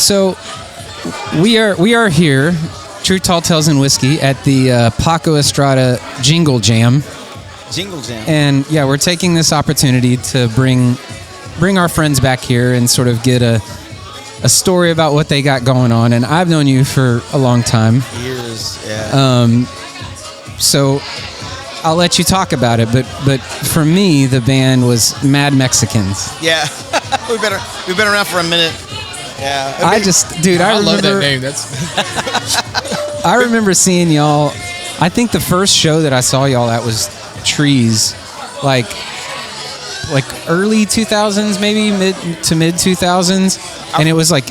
So we are here, True Tall Tales and Whiskey, at the Paco Estrada Jingle Jam. Jingle Jam. And yeah, we're taking this opportunity to bring our friends back here and sort of get a story about what they got going on. And I've known you for a long time. Years, yeah. So I'll let you talk about it, but for me, the band was Mad Mexicans. Yeah, we've been around for a minute. Yeah, I love that name. That's I remember seeing y'all. I think the first show that I saw y'all at was Trees, like early 2000s, maybe mid 2000s, and it was like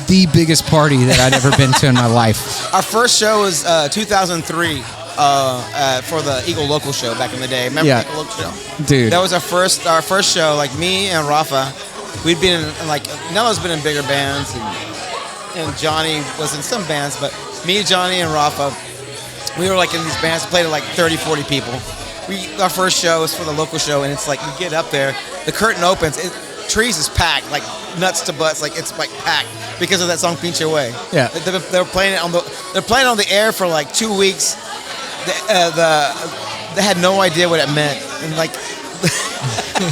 the biggest party that I'd ever been to in my life. Our first show was 2003 for the Eagle Local show back in the day. Remember the Eagle Local show? Dude. That was our first show. Like me and Rafa, we'd been in, like, Nello's been in bigger bands, and Johnny was in some bands, but me, Johnny, and Rafa, we were like in these bands, played to like 30, 40 people. Our first show was for the local show, and it's like you get up there, the curtain opens, Trees is packed, like nuts to butts, like it's like packed because of that song Pinche Way. Yeah, they're playing it on the air for like 2 weeks. They had no idea what it meant, and like.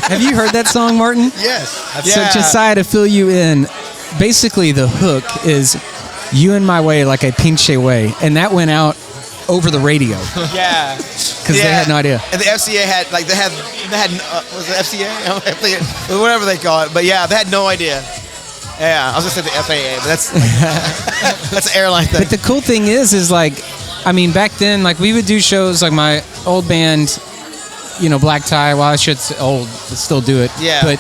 Have you heard that song, Martin? Yes. So Josiah, to fill you in, basically the hook is "You in My Way like a Pinche Way," and that went out over the radio. Yeah. Because they had no idea. And the FCA had was it FCA? Whatever they call it. But yeah, they had no idea. Yeah, I was gonna say the FAA, but that's that's an airline thing. But the cool thing is like, I mean, back then, like we would do shows like my old band, Black Tie. Well, I should say old, but still do it. Yeah.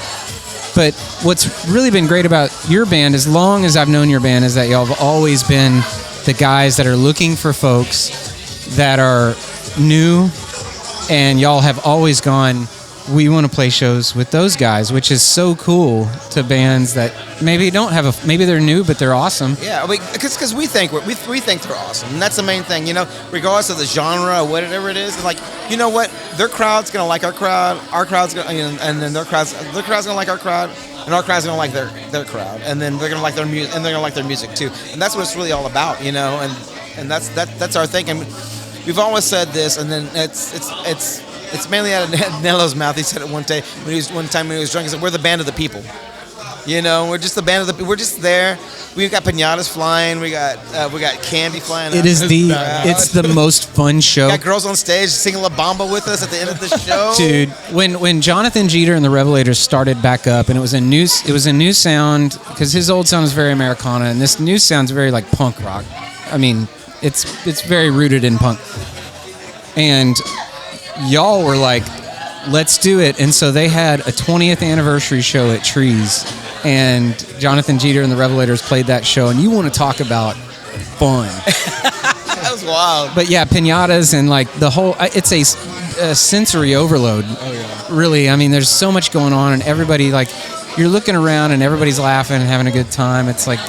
But what's really been great about your band, as long as I've known your band, is that y'all have always been the guys that are looking for folks that are new, and y'all have always gone, we want to play shows with those guys, which is so cool to bands that maybe maybe they're new, but they're awesome. Yeah, because we think they're awesome, and that's the main thing. Regardless of the genre or whatever it is, it's like, you know what, their crowd's gonna like our crowd and then their crowd's gonna like our crowd, and our crowd's gonna like their crowd, and then they're gonna like their music, and they're gonna like their music too, and that's what it's really all about, and that's our thing. And we've always said this, and then it's mainly out of Nello's mouth. He said it one time when he was drunk. He said, "We're the band of the people." We're just the band of the people. We're just there. We've got piñatas flying. We got candy flying. It's the most fun show. Got girls on stage singing La Bamba with us at the end of the show. Dude, when Jonathan Jeter and the Revelators started back up, and it was a new sound, because his old sound was very Americana, and this new sound's very like punk rock. I mean, it's very rooted in punk. And y'all were like, let's do it. And so they had a 20th anniversary show at Trees, and Jonathan Jeter and the Revelators played that show, and you want to talk about fun. That was wild. But yeah, piñatas and like the whole, it's a sensory overload. Oh yeah. Really, I mean, there's so much going on, and everybody, like, you're looking around and everybody's laughing and having a good time. It's like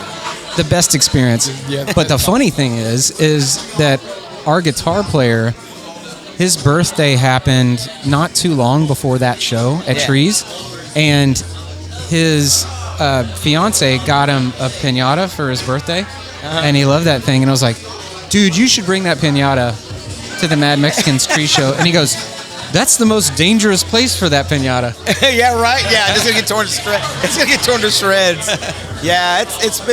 the best experience. Yeah. But the funny thing is that our guitar player, his birthday happened not too long before that show at Trees, and his fiance got him a piñata for his birthday, and he loved that thing. And I was like, dude, you should bring that piñata to the Mad Mexicans Tree show. And he goes, that's the most dangerous place for that piñata. Yeah, right. Yeah, it's gonna get torn to shreds. It's gonna get torn to shreds. Yeah,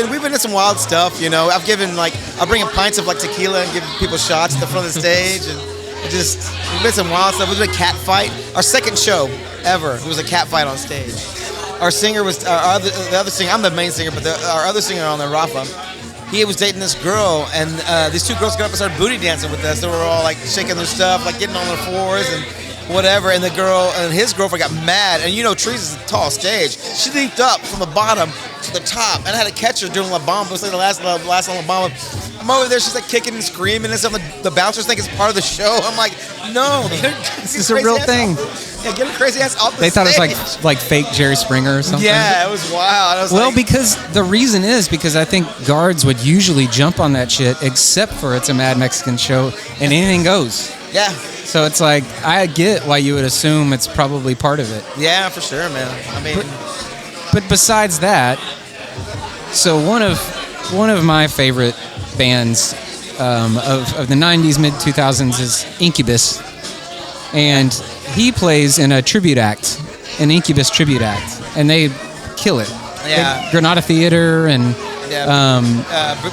we've been in some wild stuff. I've bring in pints of like tequila and give people shots at the front of the stage, and we've been some wild stuff. It was a cat fight. Our second show ever, it was a cat fight on stage. Our singer was the other singer. I'm the main singer, but our other singer on there, Rafa, he was dating this girl, and these two girls got up and started booty dancing with us. They were all like shaking their stuff, like getting on their floors and whatever. And the girl and his girlfriend got mad. And Trees is a tall stage. She leaped up from the bottom to the top, and I had to catch her doing La Bamba. It was like the last on La Bamba. I'm over there, she's like kicking and screaming and stuff. The bouncers think it's part of the show. I'm like, no, this is a real thing. Yeah, get her crazy ass off the They thought stage. It was like fake Jerry Springer or something. Yeah, it was wild. Because the reason is because I think guards would usually jump on that shit, except for it's a Mad Mexican show and anything goes. Yeah. So it's like, I get why you would assume it's probably part of it. Yeah, for sure, man. I mean, but besides that, so one of one of my favorite bands of the 90s, mid-2000s is Incubus. And he plays in a tribute act, an Incubus tribute act, and they kill it. Yeah. Granada Theater and...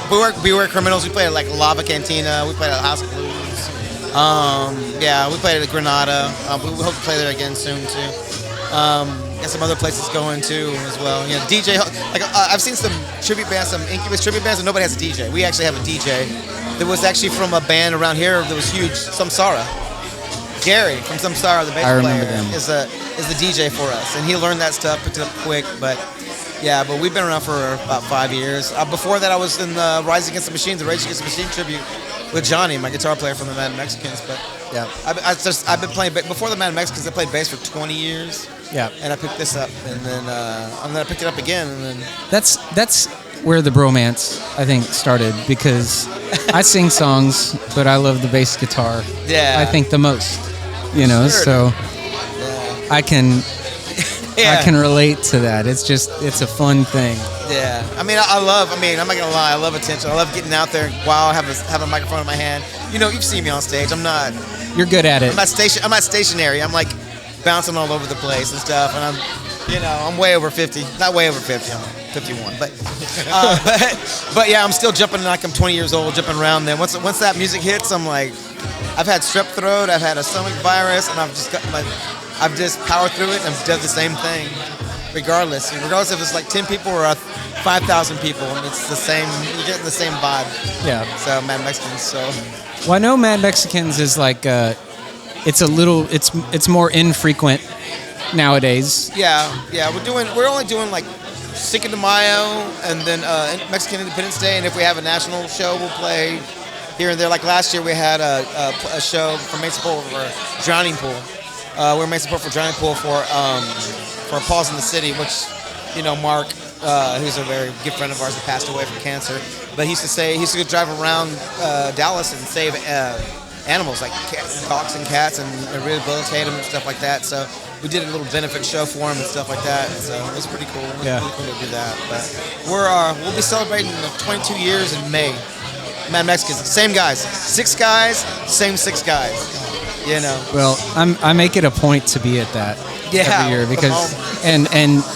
Beware Criminals. We played at like Lava Cantina. We played at House of Blues. We played at Granada. We hope to play there again soon too. Got some other places going too as well. Yeah, DJ. Like I've seen some tribute bands, some Incubus tribute bands, and nobody has a DJ. We actually have a DJ. That was actually from a band around here that was huge, Samsara. Gary from Samsara, the bass player, is the DJ for us, and he learned that stuff, picked it up quick. But we've been around for about 5 years. Before that, I was in the Rise Against the Machine, the Rage Against the Machine tribute with Johnny, my guitar player from the Mad Mexicans. But yeah, I've been playing before the Mad Mexicans. I played bass for 20 years. Yeah, and I picked this up, and then I picked it up again, and then that's where the bromance, I think, started, because I sing songs, but I love the bass guitar. Yeah, I think the most. So I can relate to that. It's a fun thing. Yeah, I'm not gonna lie, I love attention. I love getting out there while I have a microphone in my hand. You've seen me on stage. You're good at it. I'm not stationary. I'm like bouncing all over the place and stuff, and I'm way over 50. Not way over 50. I'm 51, but yeah, I'm still jumping like I'm 20 years old, jumping around. Then once that music hits, I'm like, I've had strep throat, I've had a stomach virus, and I've just powered through it and I've done the same thing, regardless if it's like 10 people or 5,000 people. It's the same. You're getting the same vibe. Yeah. So Mad Mexicans. So. Well, I know Mad Mexicans is like it's more infrequent nowadays. Yeah. We're only doing like Cinco de Mayo and then Mexican Independence Day, and if we have a national show, we'll play here and there. Like last year, we had a show for main support for Drowning Pool. We were main support for Drowning Pool for Paws in the City, which Mark, who's a very good friend of ours, that passed away from cancer. But he used to go drive around Dallas and save animals like dogs and cats and rehabilitate them and stuff like that. So we did a little benefit show for him and stuff like that. So it was pretty cool. It was really cool to do that. But we'll be celebrating 22 years in May. Mad Mexicans, same guys, 6 guys, same 6 guys. Well, I make it a point to be at that every year because, and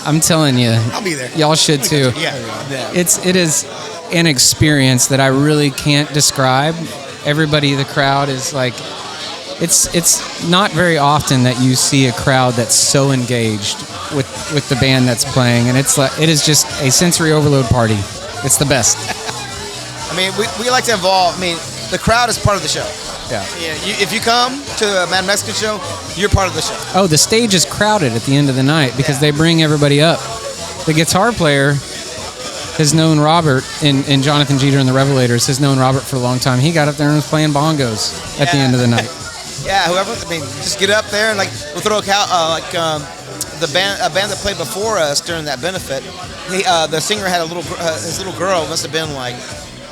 I'm telling you, I'll be there. Y'all should too. Yeah. It is an experience that I really can't describe. Everybody, the crowd is like, it's not very often that you see a crowd that's so engaged with the band that's playing, and it is just a sensory overload party. It's the best. We like to involve. The crowd is part of the show. Yeah. If you come to a Mad Mexican show, you're part of the show. Oh, the stage is crowded at the end of the night because they bring everybody up. The guitar player has known Robert in Jonathan Jeter and the Revelators, has known Robert for a long time. He got up there and was playing bongos at the end of the night. Yeah, just get up there and we'll throw a band that played before us during that benefit. The singer had his little girl must have been like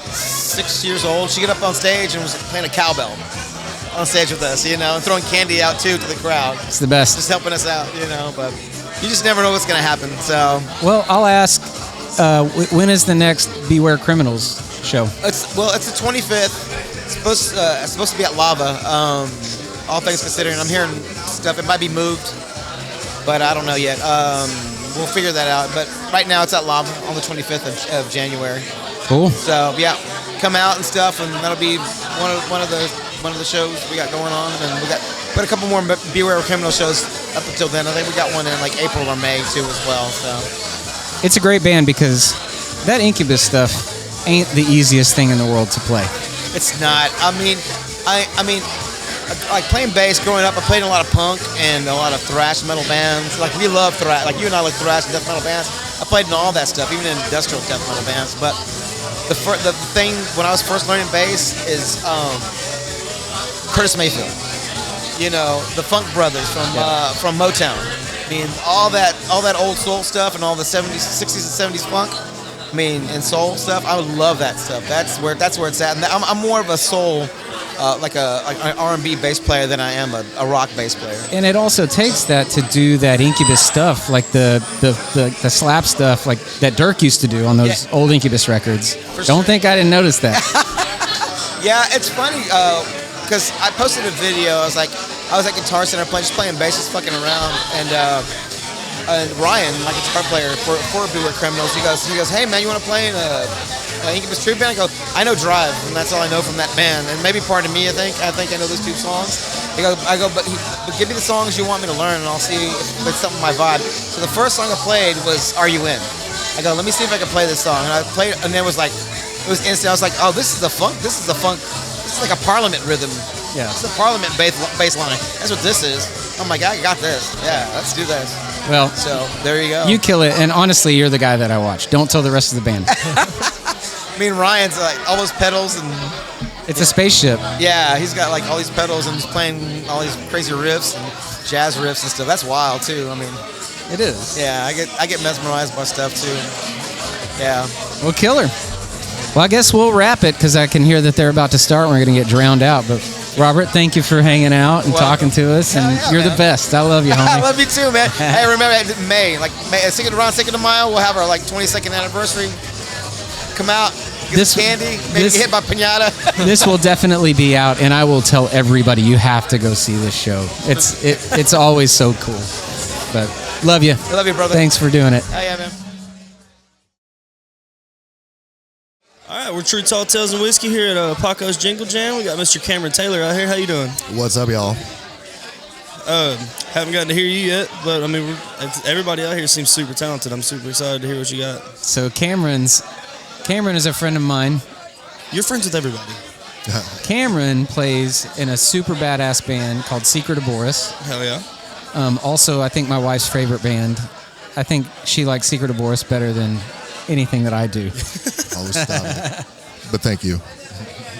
6 years old. She got up on stage and was playing a cowbell on stage with us, and throwing candy out too to the crowd. It's the best. Just helping us out, but you just never know what's gonna happen. So. Well, I'll ask. When is the next Beware Criminals show? It's the 25th. It's supposed to be at Lava. All things considering, I'm hearing stuff. It might be moved, but I don't know yet. We'll figure that out. But right now, it's at Lava on the 25th of January. Cool. So yeah, come out and stuff, and that'll be one of the shows we got going on, and we got a couple more Beware Criminal shows up until then. I think we got one in like April or May too as well. So it's a great band because that Incubus stuff ain't the easiest thing in the world to play. It's not. I mean, like playing bass growing up, I played in a lot of punk and a lot of thrash metal bands. Like we love thrash. Like you and I like thrash and death metal bands. I played in all that stuff, even in industrial death metal bands. But the thing when I was first learning bass is Curtis Mayfield. The Funk Brothers from Motown. All that old soul stuff and all the 70s, 60s, and 70s funk. And soul stuff. I would love that stuff. That's where it's at. And I'm more of a soul like an R&B bass player than I am a rock bass player. And it also takes that to do that Incubus stuff, like the slap stuff, like that Dirk used to do on those old Incubus records. Don't think I didn't notice that. Yeah, it's funny because I posted a video. I was at Guitar Center just playing bass, just fucking around, and Ryan, my guitar player for Beware Criminals, he goes, hey man, you want to play in Incubus tribute band? I go, I know Drive, and that's all I know from that band, and maybe Pardon Me. I think I know those 2 songs. I go, but give me the songs you want me to learn, and I'll see if it's something my vibe. So the first song I played was Are You In? I go, let me see if I can play this song, and I played, and then it was instant. I was like, oh, this is like a Parliament rhythm. Yeah, it's a Parliament bass line. That's what this is. Oh my God, I got this. Yeah, let's do this. Well, so there you go. You kill it, and honestly, you're the guy that I watch. Don't tell the rest of the band. I mean, Ryan's like all those pedals and it's a spaceship. Yeah, he's got like all these pedals and he's playing all these crazy riffs and jazz riffs and stuff. That's wild too. I mean, it is. Yeah, I get mesmerized by stuff too. Yeah. Well, killer. Well, I guess we'll wrap it because I can hear that they're about to start. And we're going to get drowned out. But Robert, thank you for hanging out and talking to us. And you're the best. I love you, homie. I love you too, man. Hey, remember May, around 2nd of Mayo, we'll have our 22nd anniversary. Come out, get some candy, maybe get hit by piñata. This will definitely be out, and I will tell everybody you have to go see this show. It's always so cool. But love you. I love you, brother. Thanks for doing it. Oh, yeah, man. All right, we're True Tall Tales and Whiskey here at Paco's Jingle Jam. We got Mr. Cameron Taylor out here. How you doing? What's up, y'all? Haven't gotten to hear you yet, but I mean, everybody out here seems super talented. I'm super excited to hear what you got. So Cameron is a friend of mine. You're friends with everybody. Cameron plays in a super badass band called Secret of Boris. Hell yeah. Also, I think my wife's favorite band. I think she likes Secret of Boris better than anything that I do. Always stop it. But thank you.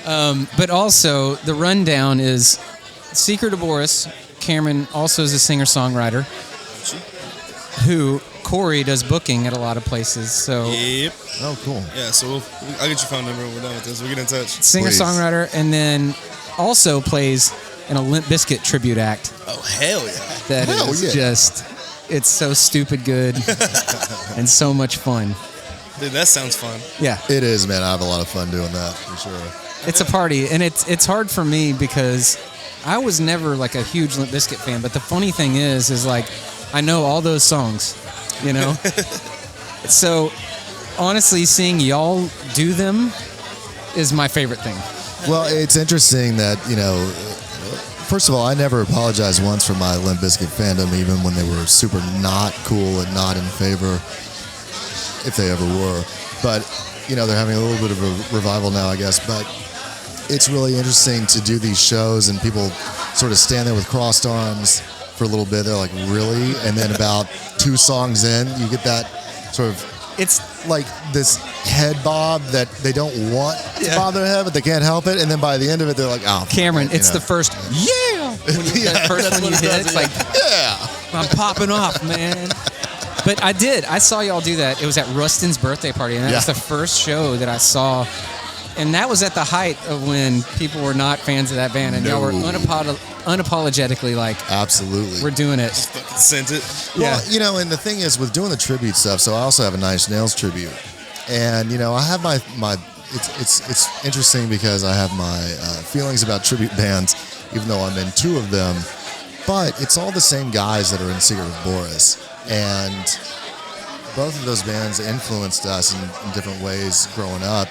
But also, the rundown is Secret of Boris. Cameron also is a singer-songwriter who Corey does booking at a lot of places. So yep. Oh, cool. Yeah, so I'll get your phone number when we're done with this. We'll get in touch. Singer-songwriter, and then also plays in a Limp Bizkit tribute act. Oh, hell yeah. That is just, it's so stupid good and so much fun. Dude, that sounds fun. Yeah. It is, man. I have a lot of fun doing that, for sure. It's a party, and it's hard for me because I was never like a huge Limp Bizkit fan, but the funny thing is like I know all those songs, you know? So honestly, seeing y'all do them is my favorite thing. Well, it's interesting that, first of all, I never apologized once for my Limp Bizkit fandom, even when they were super not cool and not in favor, if they ever were. But, they're having a little bit of a revival now, I guess. But it's really interesting to do these shows and people sort of stand there with crossed arms for a little bit. They're like, really? And then about 2 songs in, you get that sort of, it's like this head bob that they don't want to bob their head, but they can't help it. And then by the end of it, they're like, oh. Cameron, it's the first, that first one you hit, it's like, I'm popping off, man. But I saw y'all do that. It was at Rustin's birthday party, and that was the first show that I saw. And that was at the height of when people were not fans of that band, and y'all were unapologetically like, absolutely, we're doing it. Just fucking sent it. Well, and the thing is with doing the tribute stuff, so I also have a Nine Inch Nails tribute. And, I have my it's interesting because I have my feelings about tribute bands, even though I'm in 2 of them. But it's all the same guys that are in Secret of Boris. And both of those bands influenced us in different ways growing up.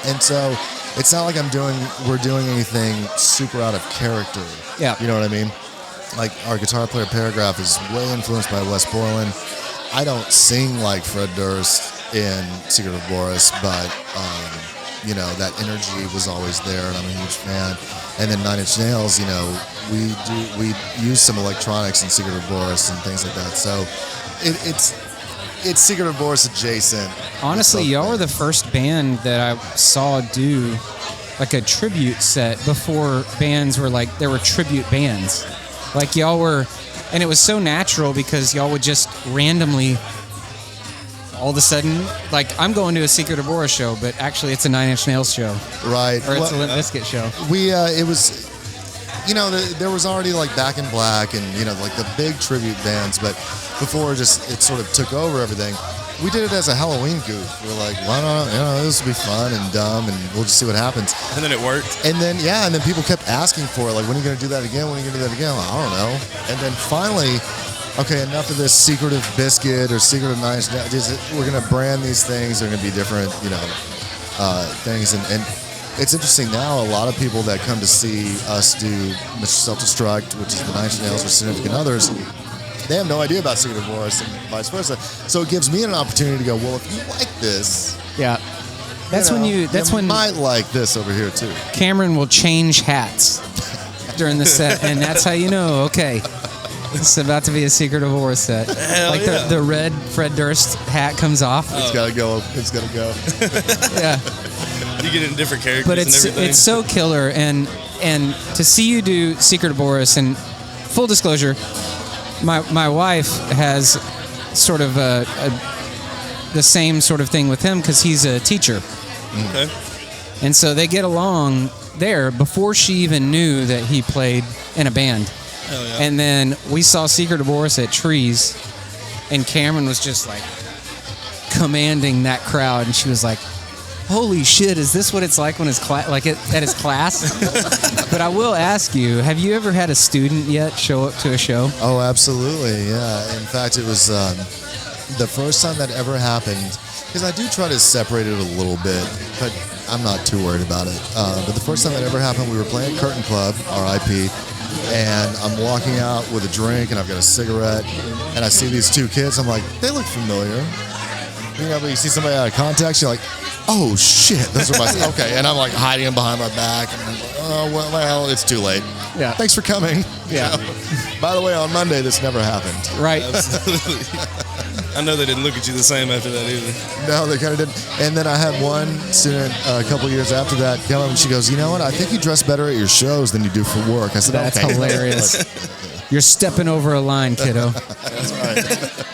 And so it's not like we're doing anything super out of character. Yeah. You know what I mean? Like our guitar player Paragraph is way influenced by Wes Borland. I don't sing like Fred Durst in Secret of Boris, but that energy was always there, and I'm a huge fan. And then Nine Inch Nails, we use some electronics in Secret of Boris and things like that. So it's Secret of Boris adjacent. Honestly, y'all were the first band that I saw do like a tribute set before bands were like, there were tribute bands. Like y'all were, and it was so natural because y'all would just randomly all of a sudden, like, I'm going to a Secret of Boris show, but actually it's a Nine Inch Nails show. Right. Or it's a Limp Bizkit show. It was, there was already like Back in Black and, like the big tribute bands, but before it sort of took over everything, we did it as a Halloween goof. We're like, why not, this will be fun and dumb and we'll just see what happens. And then it worked. And then people kept asking for it, like, when are you going to do that again? When are you going to do that again? Like, I don't know. And then finally, okay, enough of this Secret of Biscuit or Secret of Nine Inch Nails. We're going to brand these things. They're going to be different, things. And it's interesting now, a lot of people that come to see us do Mr. Self-Destruct, which is the Nine Inch Nails or Significant Others, they have no idea about Secret of Boris and vice versa. So it gives me an opportunity to go, well, if you like this, yeah, that's when you might like this over here too. Cameron will change hats during the set, and that's how you know, okay, it's about to be a Secret of Boris set. Hell like yeah. the red Fred Durst hat comes off. It's gotta go. It's gotta go. Yeah. You get in different characters But and everything. it's so killer, and to see you do Secret of Boris, and full disclosure, my wife has sort of the same sort of thing with him because he's a teacher. Okay. And so they get along there before she even knew that he played in a band. Hell yeah. And then we saw Secret of Boris at Trees, and Cameron was just like commanding that crowd, and she was like, holy shit, is this what it's like when it's at his class? But I will ask you, have you ever had a student yet show up to a show? Oh, absolutely, yeah. In fact, it was the first time that ever happened, because I do try to separate it a little bit, but I'm not too worried about it. But the first time that ever happened, we were playing Curtain Club, RIP, and I'm walking out with a drink, and I've got a cigarette, and I see these two kids. I'm like, they look familiar. But you see somebody out of context, you're like, oh shit, those are my okay. And I'm like hiding them behind my back, and I'm like, oh well, it's too late. Yeah. Thanks for coming. Yeah. By the way, on Monday this never happened. Right. Absolutely. I know they didn't look at you the same after that either. No, they kind of didn't. And then I had one student a couple years after that come up and she goes, you know what? I think you dress better at your shows than you do for work. I said, That's okay. hilarious. You're stepping over a line, kiddo. That's right.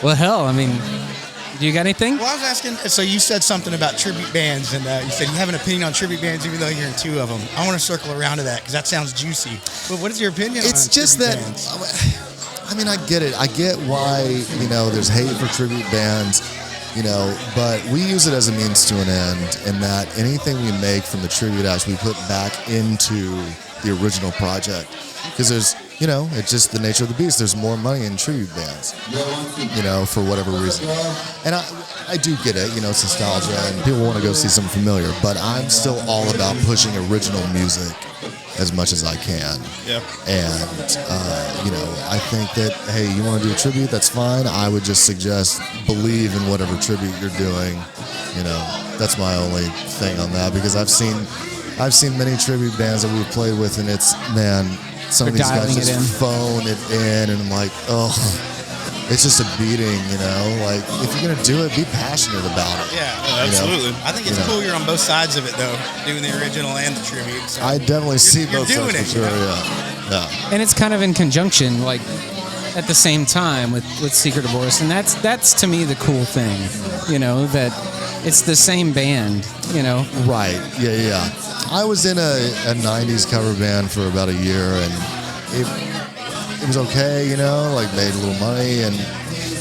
Well, hell, I mean, do you got anything? Well, I was asking, so you said something about tribute bands, and you said you have an opinion on tribute bands even though you're in two of them. I want to circle around to that because that sounds juicy. But what is your opinion It's on just tribute that, bands? I mean, I get it. I get why, there's hate for tribute bands, but we use it as a means to an end, in that anything we make from the tribute acts, we put back into the original project. Because there's, it's just the nature of the beast. There's more money in tribute bands, for whatever reason. And I do get it, it's nostalgia and people want to go see something familiar, but I'm still all about pushing original music as much as I can. Yeah. And, I think that, hey, you want to do a tribute, that's fine. I would just suggest believe in whatever tribute you're doing. That's my only thing on that, because I've seen many tribute bands that we've played with, and it's, man, some of these guys just phone it in, and I'm like, oh, it's just a beating, Like, if you're going to do it, be passionate about it. Yeah, absolutely. I think it's cool you're on both sides of it, though, doing the original and the tribute. So I definitely see both you're sides doing for it, sure, yeah. And it's kind of in conjunction, like, at the same time with Secret of Boris. And that's to me the cool thing, that it's the same band, Right, yeah. I was in a 90s cover band for about a year, and it was okay, like made a little money, and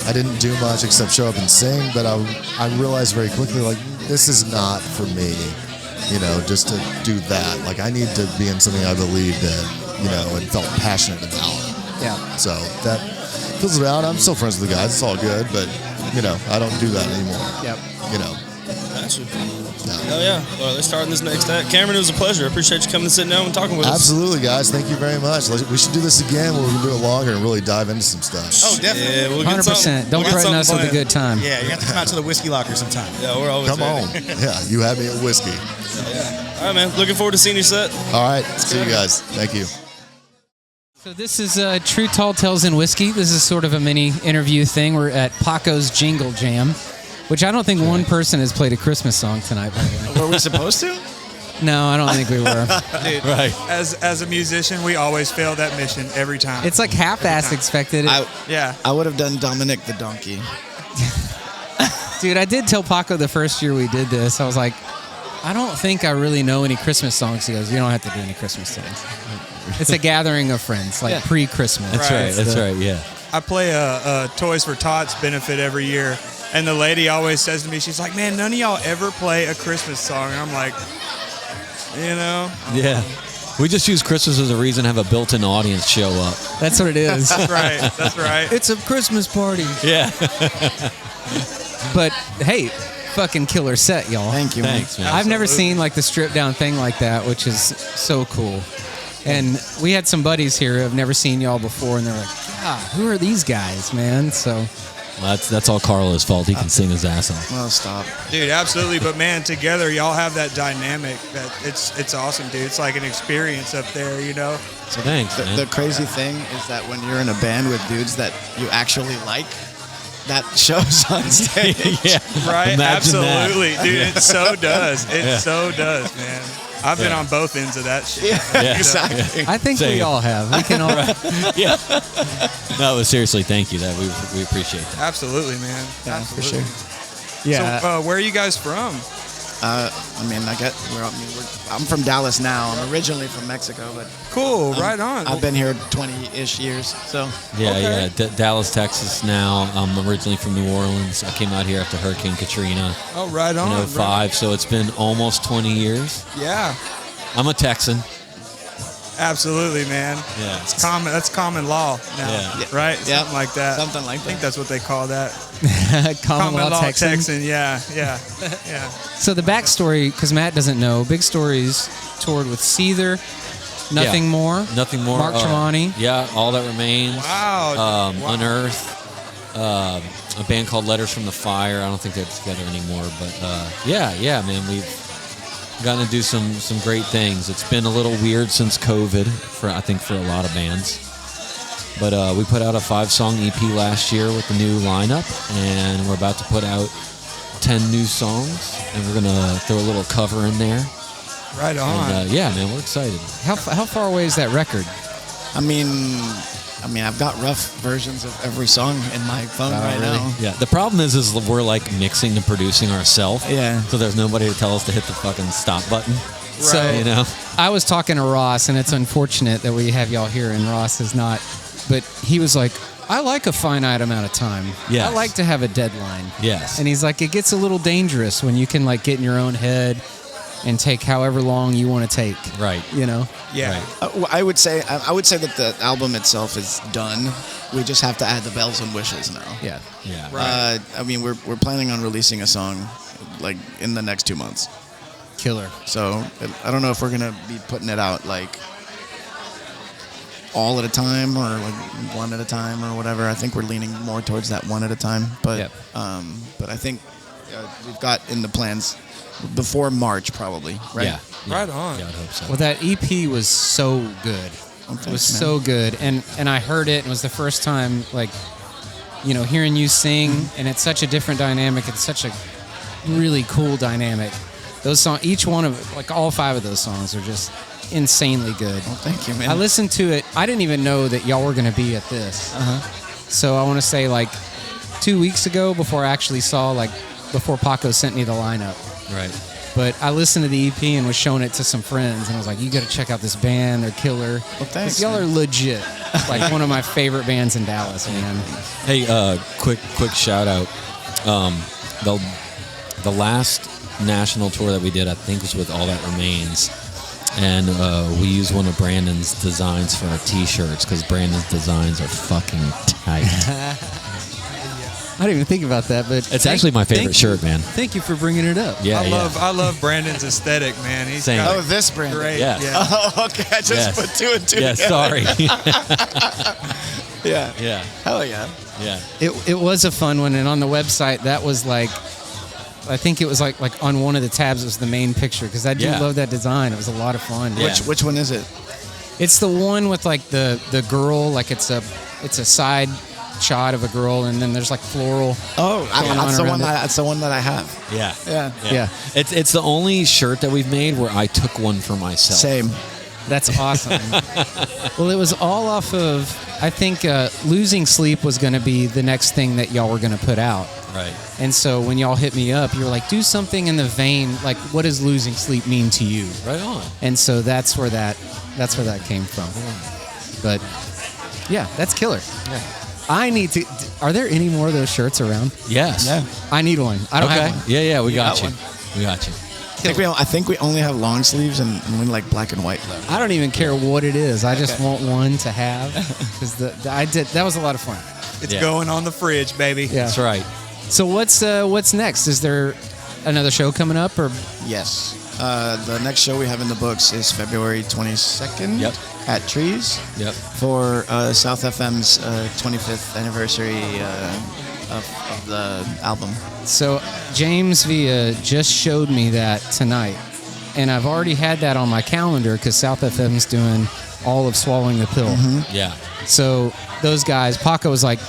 I didn't do much except show up and sing, but I realized very quickly, like, this is not for me, just to do that. Like, I need to be in something I believed in, and felt passionate about. Yeah. So that fills it out. I'm still friends with the guys. It's all good, but, I don't do that anymore. Yep. Gotcha. No. Oh, yeah. Well, let's start in this next act. Cameron, it was a pleasure. I appreciate you coming and sitting down and talking with us. Absolutely, guys. Thank you very much. We should do this again where we can do it longer and really dive into some stuff. Oh, definitely. Yeah, we'll get 100%. Don't threaten us with a good time. Yeah, you have to come out to the whiskey locker sometime. Yeah, we're always Come ready. on. Yeah, you had me at whiskey. All right, man. Looking forward to seeing your set. All right. See you guys. Thank you. So this is True Tall Tales and Whiskey. This is sort of a mini interview thing. We're at Paco's Jingle Jam, which I don't think one person has played a Christmas song tonight, by the way. Were we supposed to? No, I don't think we were. Dude, Right. As a musician, we always fail that mission every time. It's like half-ass expected. Yeah. I would have done Dominic the Donkey. Dude, I did tell Paco the first year we did this, I was like, I don't think I really know any Christmas songs. He goes, you don't have to do any Christmas songs. It's a gathering of friends, like pre-Christmas. That's right, yeah. I play a Toys for Tots benefit every year, and the lady always says to me, she's like, man, none of y'all ever play a Christmas song. And I'm like, you know? Yeah. We just use Christmas as a reason to have a built-in audience show up. That's what it is. That's right. It's a Christmas party. Yeah. But, hey, fucking killer set, y'all. Thank you, Thanks, man. I've never seen like the stripped down thing like that, which is so cool. And we had some buddies here who have never seen y'all before, and they're like, God, who are these guys, man? So Well, that's all Carlo's fault. He can sing his ass off. Well, stop. Dude, absolutely. But man, together y'all have that dynamic that it's awesome, dude. It's like an experience up there, you know? So thanks, man. The crazy thing is that when you're in a band with dudes that you actually like, that shows on stage. Yeah. Right? Imagine Absolutely. that. Dude, it so does. It so does, man. I've been on both ends of that shit. Yeah, exactly. I think we all have. We can all. Yeah. No, but seriously, thank you. That we appreciate that. Absolutely, man. Yeah, Absolutely. for sure. Yeah. So, where are you guys from? I mean, I'm from Dallas now. I'm originally from Mexico, but Cool. Right on. I've been here 20-ish years. So Yeah. Dallas, Texas now. I'm originally from New Orleans. I came out here after Hurricane Katrina Oh, right in on. 05, so it's been almost 20 years. Yeah. I'm a Texan. Absolutely, man. Yeah. It's common. That's common law now, Yeah. right? Yeah. Something like that. Something like I think that. that's what they call that. Common law Texan. Yeah. So the backstory, because Matt doesn't know, Big Stories toured with Seether, Nothing More, Nothing More. Mark Tremonti. Yeah, All That Remains. Wow. Wow. Unearth. A band called Letters from the Fire. I don't think they're together anymore, but yeah, man, we've gotten to do some great things. It's been a little weird since COVID for a lot of bands. But we put out a 5-song EP last year with the new lineup, and we're about to put out 10 new songs, and we're gonna throw a little cover in there. Right on. And yeah, man, we're excited. How far away is that record? I mean, I've got rough versions of every song in my phone right now. Yeah. The problem is we're like mixing and producing ourselves. Yeah. So there's nobody to tell us to hit the fucking stop button. So You know. I was talking to Ross, and it's unfortunate that we have y'all here, and Ross is not. But he was like, I like a finite amount of time. Yes. I like to have a deadline. Yes. And he's like, it gets a little dangerous when you can like get in your own head and take however long you want to take. Right. You know? Yeah. Right. I would say that the album itself is done. We just have to add the bells and whistles now. Yeah. Yeah. I mean, we're planning on releasing a song like in the next 2 months. Killer. So I don't know if we're gonna be putting it out like all at a time or like one at a time or whatever. I think we're leaning more towards that one at a time. But Yep. but I think we've got in the plans before March probably. Right. Yeah. Right on. Yeah, I'd hope so. Well, that EP was so good. It was so good, and I heard it, and it was the first time, like, you know, hearing you sing, and it's such a different dynamic. It's such a really cool dynamic. Those songs, each one of, like, all 5 of those songs are just insanely good. Well, thank you, man. I listened to it. I didn't even know that y'all were going to be at this. So I want to say, like, 2 weeks ago, before I actually saw, like, before Paco sent me the lineup. Right. But I listened to the EP and was showing it to some friends, and I was like, you got to check out this band. They're killer. Well, thanks, Y'all man. are legit. Like one of my favorite bands in Dallas, man. Hey, quick shout out. The last national tour that we did, I think, was with All That Remains. And we used one of Brandon's designs for our T-shirts because Brandon's designs are fucking tight. I didn't even think about that, but It's actually my favorite thank shirt, you. man. Thank you for bringing it up. Yeah, I love Brandon's aesthetic, man. He's Same. got Oh, this brand. great. Yes. Yeah. Oh, okay. I just Yes. put 2 and 2 Yeah, together. sorry. Yeah. Yeah, Hell yeah. yeah. It was a fun one, and on the website, that was like, I think it was like on one of the tabs, it was the main picture, because I do Yeah. love that design. It was a lot of fun. Yeah. Which one is it? It's the one with like the girl, like it's a side shot of a girl, and then there's like floral. Oh, Going on that's the around one. it. That's the one that I have. Yeah. Yeah. Yeah. It's the only shirt that we've made where I took one for myself. Same. That's awesome. Well, it was all off of, I think Losing Sleep was going to be the next thing that y'all were going to put out. Right. And so when y'all hit me up, you were like, do something in the vein, like, what does losing sleep mean to you? Right on. And so that's where that came from. But yeah, that's killer. Yeah. I need to. Are there any more of those shirts around? Yes. Yeah. I need one. I don't have one. Yeah, we got got you. one. We got you. I think we only have long sleeves and we like black and white though. I don't even care what it is. I just want one to have because that was a lot of fun. It's Yeah. going on the fridge, baby. Yeah. That's right. So what's next? Is there another show coming up or? Yes. The next show we have in the books is February 22nd Yep. at Trees Yep. for South FM's 25th anniversary of the album. So James Villa just showed me that tonight, and I've already had that on my calendar because South FM's doing all of Swallowing the Pill. Yeah. So those guys, Paco was like,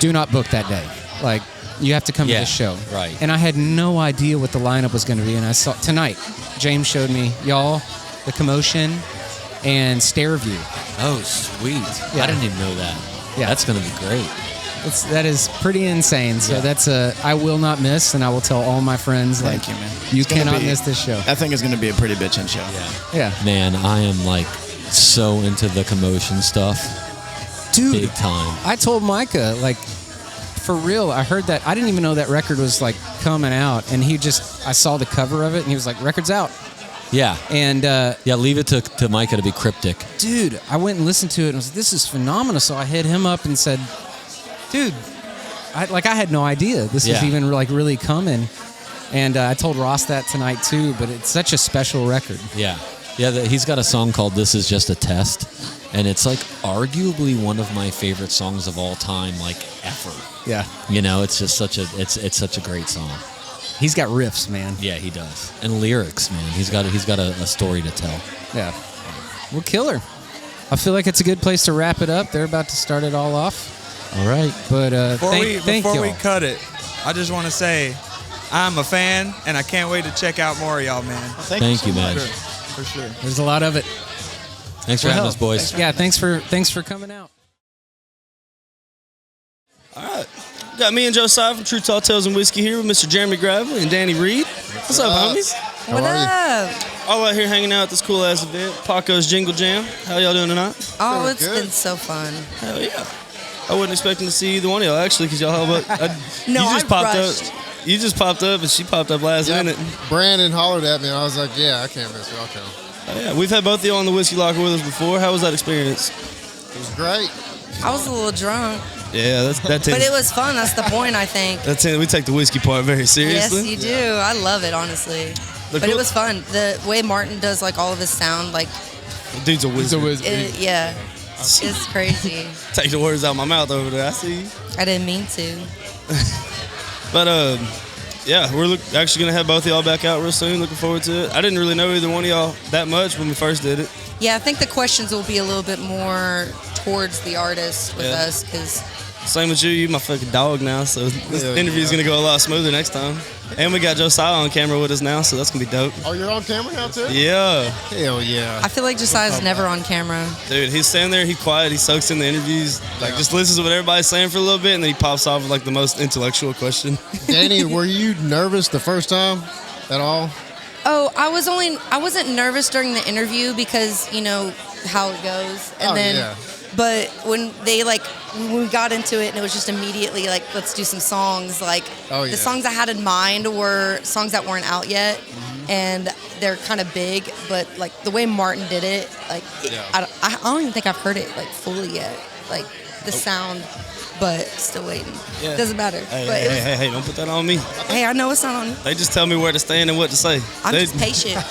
do not book that day. Like, you have to come to Yeah, this show. right. And I had no idea what the lineup was going to be. And I saw tonight, James showed me, y'all, The Commotion and Stareview. Oh, sweet. Yeah. I didn't even know that. Yeah. That's going to be great. That is pretty insane. So Yeah. that's I will not miss, and I will tell all my friends, Thank like, you, man. you It's gonna cannot be- miss this show. I think it's going to be a pretty bitchin' show. Yeah. Man, I am like so into the Commotion stuff. Dude, Big time. I told Micah, like, for real, I heard that. I didn't even know that record was, like, coming out. And I saw the cover of it, and he was like, record's out. Yeah. And, Yeah, leave it to Micah to be cryptic. dude, I went and listened to it, and I was like, this is phenomenal. So I hit him up and said, dude, I had no idea this was Yeah. even, like, really coming. And I told Ross that tonight, too. But it's such a special record. Yeah. Yeah, he's got a song called This Is Just a Test. And it's like arguably one of my favorite songs of all time, like ever. Yeah. You know, it's just it's such a great song. He's got riffs, man. Yeah, he does. And lyrics, man. He's got a story to tell. Yeah. Well, killer. I feel like it's a good place to wrap it up. They're about to start it all off. All right. But thank Before y'all. we cut it, I just want to say I'm a fan, and I can't wait to check out more of y'all, man. Thank you, man. For sure. There's a lot of it. Thanks for having us, boys. Yeah, thanks for coming out. All right. Got me and Josiah from True Tall Tales and Whiskey here with Mr. Jeremy Gravely and Dani Reed. What's up, homies? What are you? up? All out here hanging out at this cool ass event, Paco's Jingle Jam. How y'all doing tonight? Oh, Doing it's good. been so fun. Hell yeah. I wasn't expecting to see either one of y'all actually, because y'all helped. No, you just I popped rushed. up. You just popped up, and she popped up last minute. Brandon hollered at me, and I was like, yeah, I can't miss it. I'll come. Oh, yeah, we've had both of y'all on the Whiskey Locker with us before. How was that experience? It was great. I was a little drunk, Yeah, that but tends, it was fun. That's the point, I think. we take the whiskey part very Yes, seriously. you do. I love it, honestly. The But cool- it was fun. The way Martin does like all of his sound, like, Dude's a wizard. yeah, it's crazy. Take the words out of my mouth over there. I see you. I didn't mean to. But yeah, we're actually gonna have both of y'all back out real soon. Looking forward to it. I didn't really know either one of y'all that much when we first did it. Yeah, I think the questions will be a little bit more towards the artist with Yeah. us, because Same with you. You my fucking dog now, so this interview's gonna go a lot smoother next time. And we got Josiah on camera with us now, so that's gonna be dope. Oh, you're on camera now, too? Yeah, Hell yeah. I feel like Josiah's never on camera. dude, he's standing there, he's quiet, he soaks in the interviews, like just listens to what everybody's saying for a little bit, and then he pops off with like the most intellectual question. Dani, were you nervous the first time at all? Oh, I wasn't nervous during the interview because, you know, how it goes. And yeah. But when we got into it and it was just immediately like, let's do some songs. Like, Oh, yeah. the songs I had in mind were songs that weren't out yet. And they're kind of big, but like the way Martin did it, like, I don't even think I've heard it like fully yet. Like the sound, but still waiting. Yeah. Doesn't matter. Hey, But it was- hey, don't put that on me. hey, I know it's not on you. They just tell me where to stand and what to say. I'm They- just patient.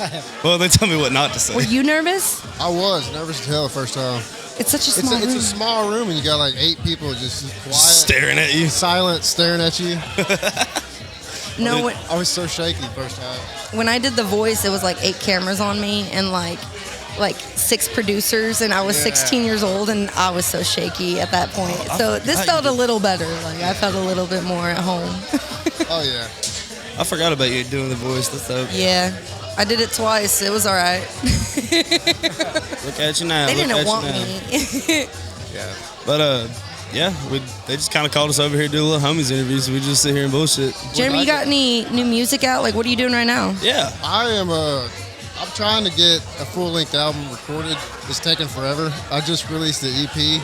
Well, they tell me what not to say. Were you nervous? I was nervous as hell the first time. It's such a small It's room. a small room, and you got like 8 people just quiet, Staring at you. silent, staring at you. No, I was so shaky the first time. when I did the voice, it was like 8 cameras on me and like 6 producers, and I was 16 years old, and I was so shaky at that point. So this felt a little better. Like I felt a little bit more at home. Oh, yeah. I forgot about you doing the voice. That's dope. Yeah, I did it twice. It was all right. Look at you now. They Look didn't at want you now. me. Yeah. But Yeah, they just kind of called us over here to do a little homies interview, so we just sit here and bullshit. Jeremy, you got any new music out? Like, what are you doing right now? Yeah. I'm trying to get a full-length album recorded. It's taking forever. I just released the EP,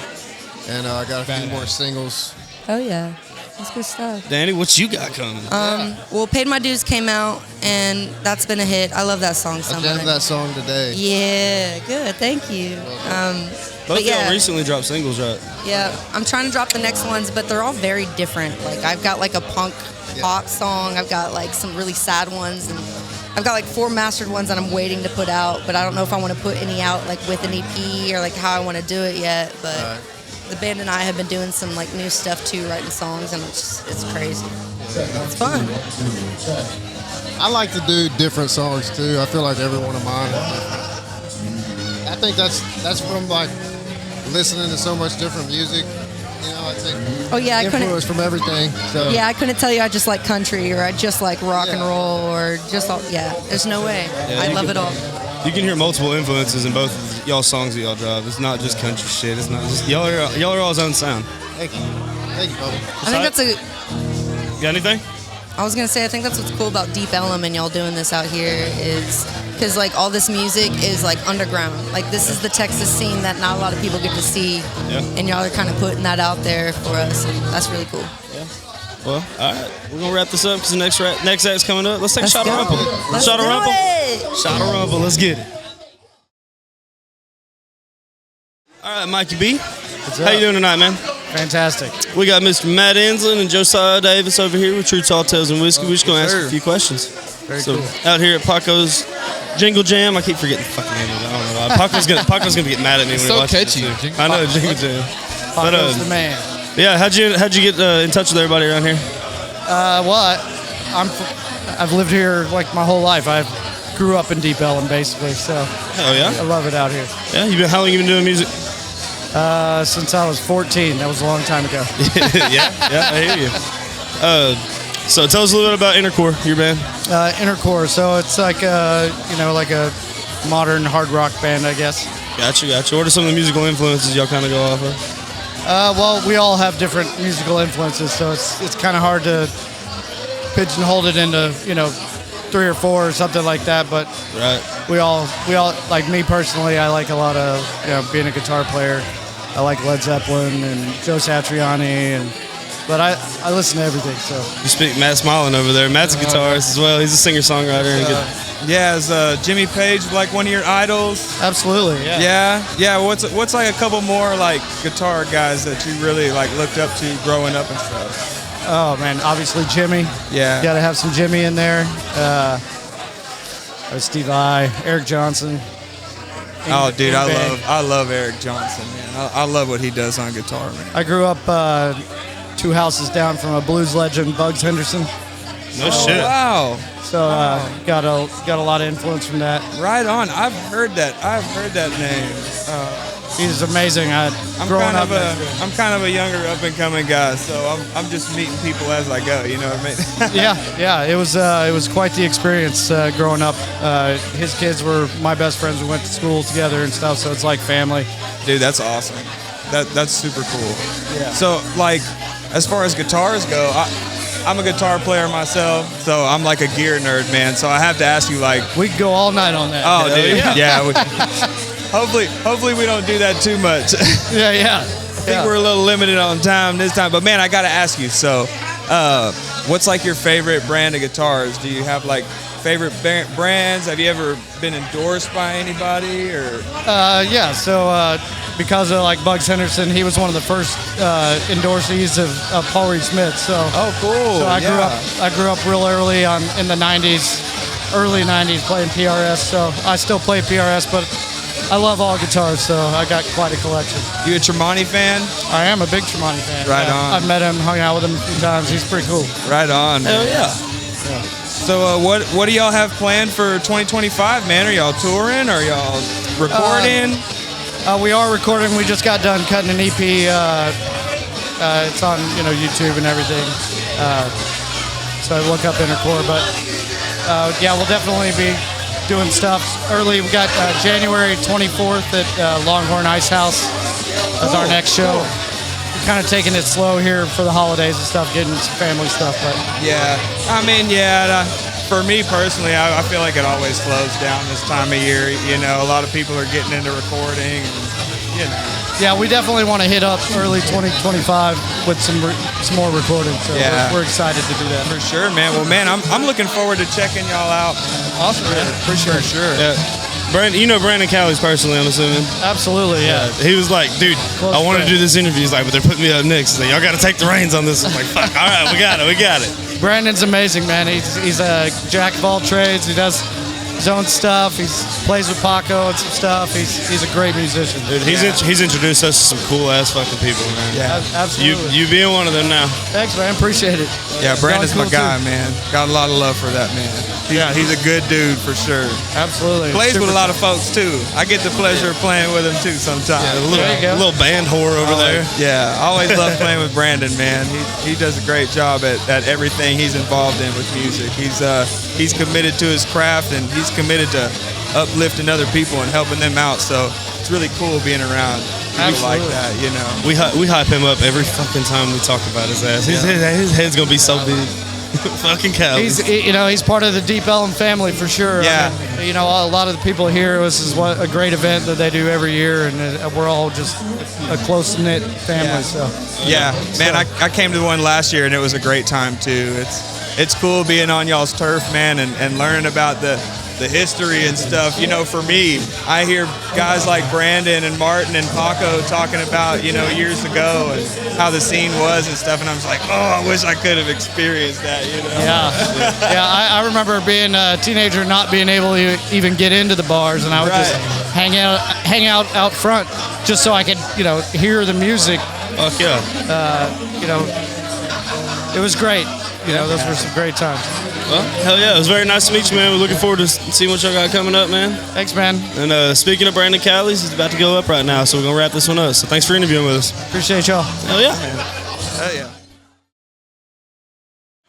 and I got a few more singles. Oh, yeah. That's good stuff. Danny, what you got coming? Well, Paid My Dues came out, and that's been a hit. I love that song so much. I jammed that song today. Yeah, good. Thank you. Both of y'all recently dropped singles, right? Yeah, I'm trying to drop the next ones, but they're all very different. Like, I've got like a punk pop song. I've got like some really sad ones, and I've got like 4 mastered ones that I'm waiting to put out, but I don't know if I want to put any out like with an EP or like how I want to do it yet. But the band and I have been doing some like new stuff too, writing songs, and it's crazy. It's fun. I like to do different songs too. I feel like every one of mine is different. I think that's from like listening to so much different music. You know, I take influence from everything. So. Yeah, I couldn't tell you I just like country or I just like rock and roll or just all. Yeah, there's no way. Yeah, I love it all. You can hear multiple influences in both of y'all songs that y'all drop. It's not just country shit. It's not just y'all are all's own sound. Thank you, Bubba. I think that's a. Got anything? I was gonna say I think that's what's cool about Deep Ellum and y'all doing this out here is because like all this music is like underground. Like this is the Texas scene that not a lot of people get to see, and y'all are kind of putting that out there for us, and that's really cool. Yeah. Well, all right, we're gonna wrap this up because the next act's coming up. Let's take a shot of Rumble. Shot of Rumble. Shot of Rumble. Let's get it. All right, Mikey B. How you doing tonight, man? Fantastic. We got Mr. Matt Enslin and Josiah Davis over here with True Tall Tales and Whiskey. We're just going to ask a few questions. Very cool. Out here at Paco's Jingle Jam. I keep forgetting the fucking name of it. I don't know why. Paco's gonna get mad at me when he watches this too. I know, Jingle Jam. Paco's the man. Yeah, how'd you get in touch with everybody around here? I've lived here like my whole life. I grew up in Deep Ellum basically, so hell yeah. I love it out here. Yeah, how long you been doing music? Since I was 14. That was a long time ago. yeah, I hear you. So tell us a little bit about Innrcore, your band. Innrcore. So it's like a modern hard rock band, I guess. Gotcha. What are some of the musical influences y'all kind of go off of? Well, we all have different musical influences, so it's kind of hard to pigeonhole it into 3 or 4 or something like that. But we all like me personally. I like a lot of being a guitar player. I like Led Zeppelin and Joe Satriani but I listen to everything. So you speak Matt Smilin over there. Matt's a guitarist as well. He's a singer-songwriter. Is Jimmy Page like one of your idols? Absolutely. Yeah. What's like a couple more like guitar guys that you really like looked up to growing up and stuff? Oh man, obviously Jimmy. Yeah. Got to have some Jimmy in there. Steve Vai, Eric Johnson. Oh, dude, I love Eric Johnson, man. I love what he does on guitar, man. I grew up 2 houses down from a blues legend, Bugs Henderson. No shit. Wow. So got a lot of influence from that. Right on. I've heard that name. He's amazing. I'm kind of a younger up and coming guy, so I'm just meeting people as I go. You know what I mean? yeah. It was quite the experience growing up. His kids were my best friends. We went to school together and stuff, so it's like family. Dude, that's awesome. That's super cool. Yeah. So like, as far as guitars go, I'm a guitar player myself, so I'm like a gear nerd, man. So I have to ask you, like, we could go all night on that. Oh, dude, yeah. Hopefully we don't do that too much. Yeah. I think we're a little limited on time this time, but man, I gotta ask you. So, what's like your favorite brand of guitars? Do you have like favorite brands? Have you ever been endorsed by anybody or? Yeah. So because of like Bugs Henderson, he was one of the first endorsees of Paul Reed Smith. So cool. So I grew up real early in the '90s, early '90s playing PRS. So I still play PRS, but I love all guitars, so I got quite a collection. You a Tremonti fan? I am a big Tremonti fan. Right on. I've met him, hung out with him a few times. He's pretty cool. Right on. Hell yeah. So what do y'all have planned for 2025, man? Are y'all touring? Are y'all recording? We are recording. We just got done cutting an EP. It's on YouTube and everything. So look up Innrcore. But we'll definitely be doing stuff early. We got January 24th at Longhorn Ice House as our next show. kind of taking it slow here for the holidays and stuff, getting some family stuff. But Yeah, I mean, for me personally, I feel like it always slows down this time of year. You know, a lot of people are getting into recording, and, you know. yeah, we definitely want to hit up early 2025 with some more recording. So Yeah. we're excited to do that. For sure, man. Well, man, I'm looking forward to checking y'all out. Awesome, man. For sure. Yeah. Brandon, you know Brandon Callie's personally, I'm assuming. Absolutely, yeah. He was like, dude, Close I want to friend. do this interview. He's like, but they're putting me up next. He's like, y'all got to take the reins on this. I'm like, fuck, all right, we got it. Brandon's amazing, man. He's a jack of all trades. He does his own stuff. He plays with Paco and some stuff. He's a great musician. Dude, he's introduced us to some cool ass fucking people, man. Yeah. Absolutely. You being one of them now. Thanks, man. Appreciate it. Yeah, Brandon's my Cool, guy, too. man. Got a lot of love for that man. He's a good dude for sure. Absolutely. Plays with Super a lot of folks too. I get the pleasure of playing with him too sometimes. A There you go. little band whore over there. Yeah, I always love playing with Brandon, man. He does a great job at everything he's involved in with music. He's committed to his craft, and he's committed to uplifting other people and helping them out. So it's really cool being around people like that, you know. We hype him up every fucking time we talk about his ass. His head's gonna be so big. Fucking cow. He's part of the Deep Ellum family for sure. Yeah. I mean, a lot of the people here, this is a great event that they do every year, and we're all just a close-knit family. Yeah. So Yeah, man, I came to the one last year, and it was a great time too. It's cool being on y'all's turf, man, and learning about the history and stuff. You know, for me, I hear guys like Brandon and Martin and Paco talking about, you know, years ago and how the scene was and stuff, and I'm just like, oh, I wish I could have experienced that, you know? yeah. I remember being a teenager, not being able to even get into the bars, and I would just hang out front just so I could, you know, hear the music. Fuck yeah. You know, it was great. You know, those were some great times. Well, hell yeah. It was very nice to meet you, man. We're looking forward to seeing what y'all got coming up, man. Thanks, man. And speaking of Brandon Callie's, he's about to go up right now, so we're going to wrap this one up. So thanks for interviewing with us. Appreciate y'all. Hell yeah. Hell yeah.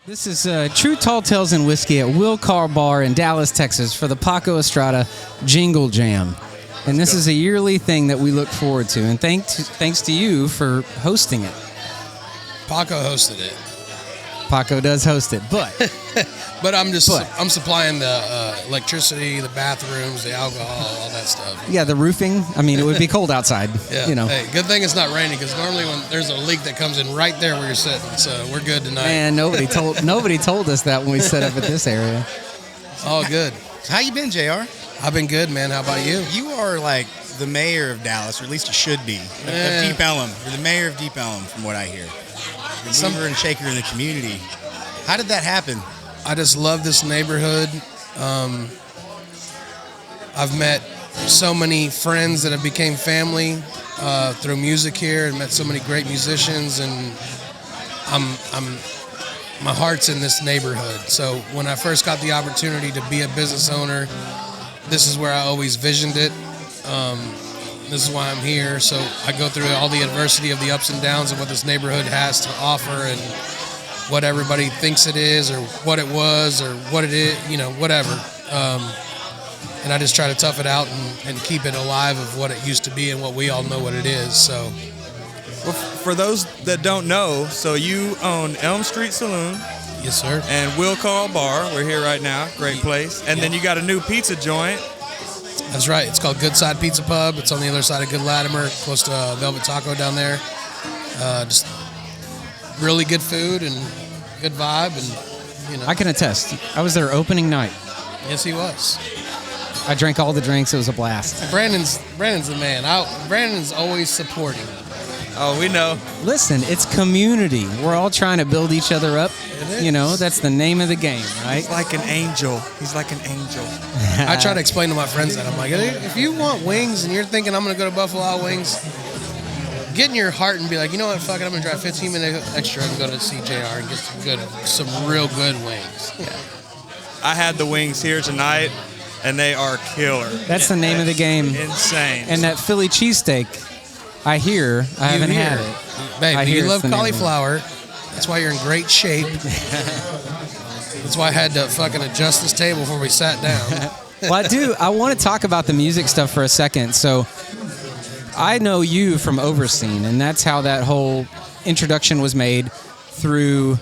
This is True Tall Tales and Whiskey at Will Carr Bar in Dallas, Texas for the Paco Estrada Jingle Jam. And this is a yearly thing that we look forward to. And thanks to you for hosting it. Paco hosted it. Paco does host it, but I'm supplying the electricity, the bathrooms, the alcohol, all that stuff. yeah, the roofing. I mean, it would be cold outside. Yeah. You know. Hey, good thing it's not raining, because normally when there's a leak that comes in right there where you're sitting, so we're good tonight. Man, nobody told us that when we set up at this area. All good. How you been, JR? I've been good, man. How about you? You are like the mayor of Dallas, or at least you should be. Yeah. Of Deep Ellum. You're the mayor of Deep Ellum, from what I hear. You're a mover and shaker in the community. How did that happen? I just love this neighborhood. I've met so many friends that have became family through music here, and met so many great musicians, and my heart's in this neighborhood. So when I first got the opportunity to be a business owner, this is where I always visioned it. This is why I'm here. So I go through all the adversity of the ups and downs of what this neighborhood has to offer, and what everybody thinks it is, or what it was, or what it is, you know, whatever. And I just try to tough it out and keep it alive of what it used to be and what we all know what it is. So, Well, for those that don't know, so you own Elm Street Saloon. Yes, sir. And Will Carl Bar. We're here right now. Great place. And then you got a new pizza joint. That's right. It's called Good Side Pizza Pub. It's on the other side of Good Latimer, close to Velvet Taco down there. Just really good food and good vibe, and you know. I can attest. I was there opening night. Yes, he was. I drank all the drinks. It was a blast. Brandon's the man. Brandon's always supporting. Oh, we know. Listen, it's community. We're all trying to build each other up. You know, that's the name of the game, right? He's like an angel. He's like an angel. I try to explain to my friends that. I'm like, if you want wings and you're thinking I'm going to go to Buffalo Wild Wings, get in your heart and be like, you know what, fuck it, I'm going to drive 15 minutes extra and go to CJR and get some real good wings. Yeah. I had the wings here tonight, and they are killer. That's the name of the game. Insane. And that Philly cheesesteak, I haven't had it. Babe, I you hear love it's the name of it. cauliflower. That's why you're in great shape. That's why I had to fucking adjust this table before we sat down. Well, I want to talk about the music stuff for a second. So I know you from Overscene, and that's how that whole introduction was made through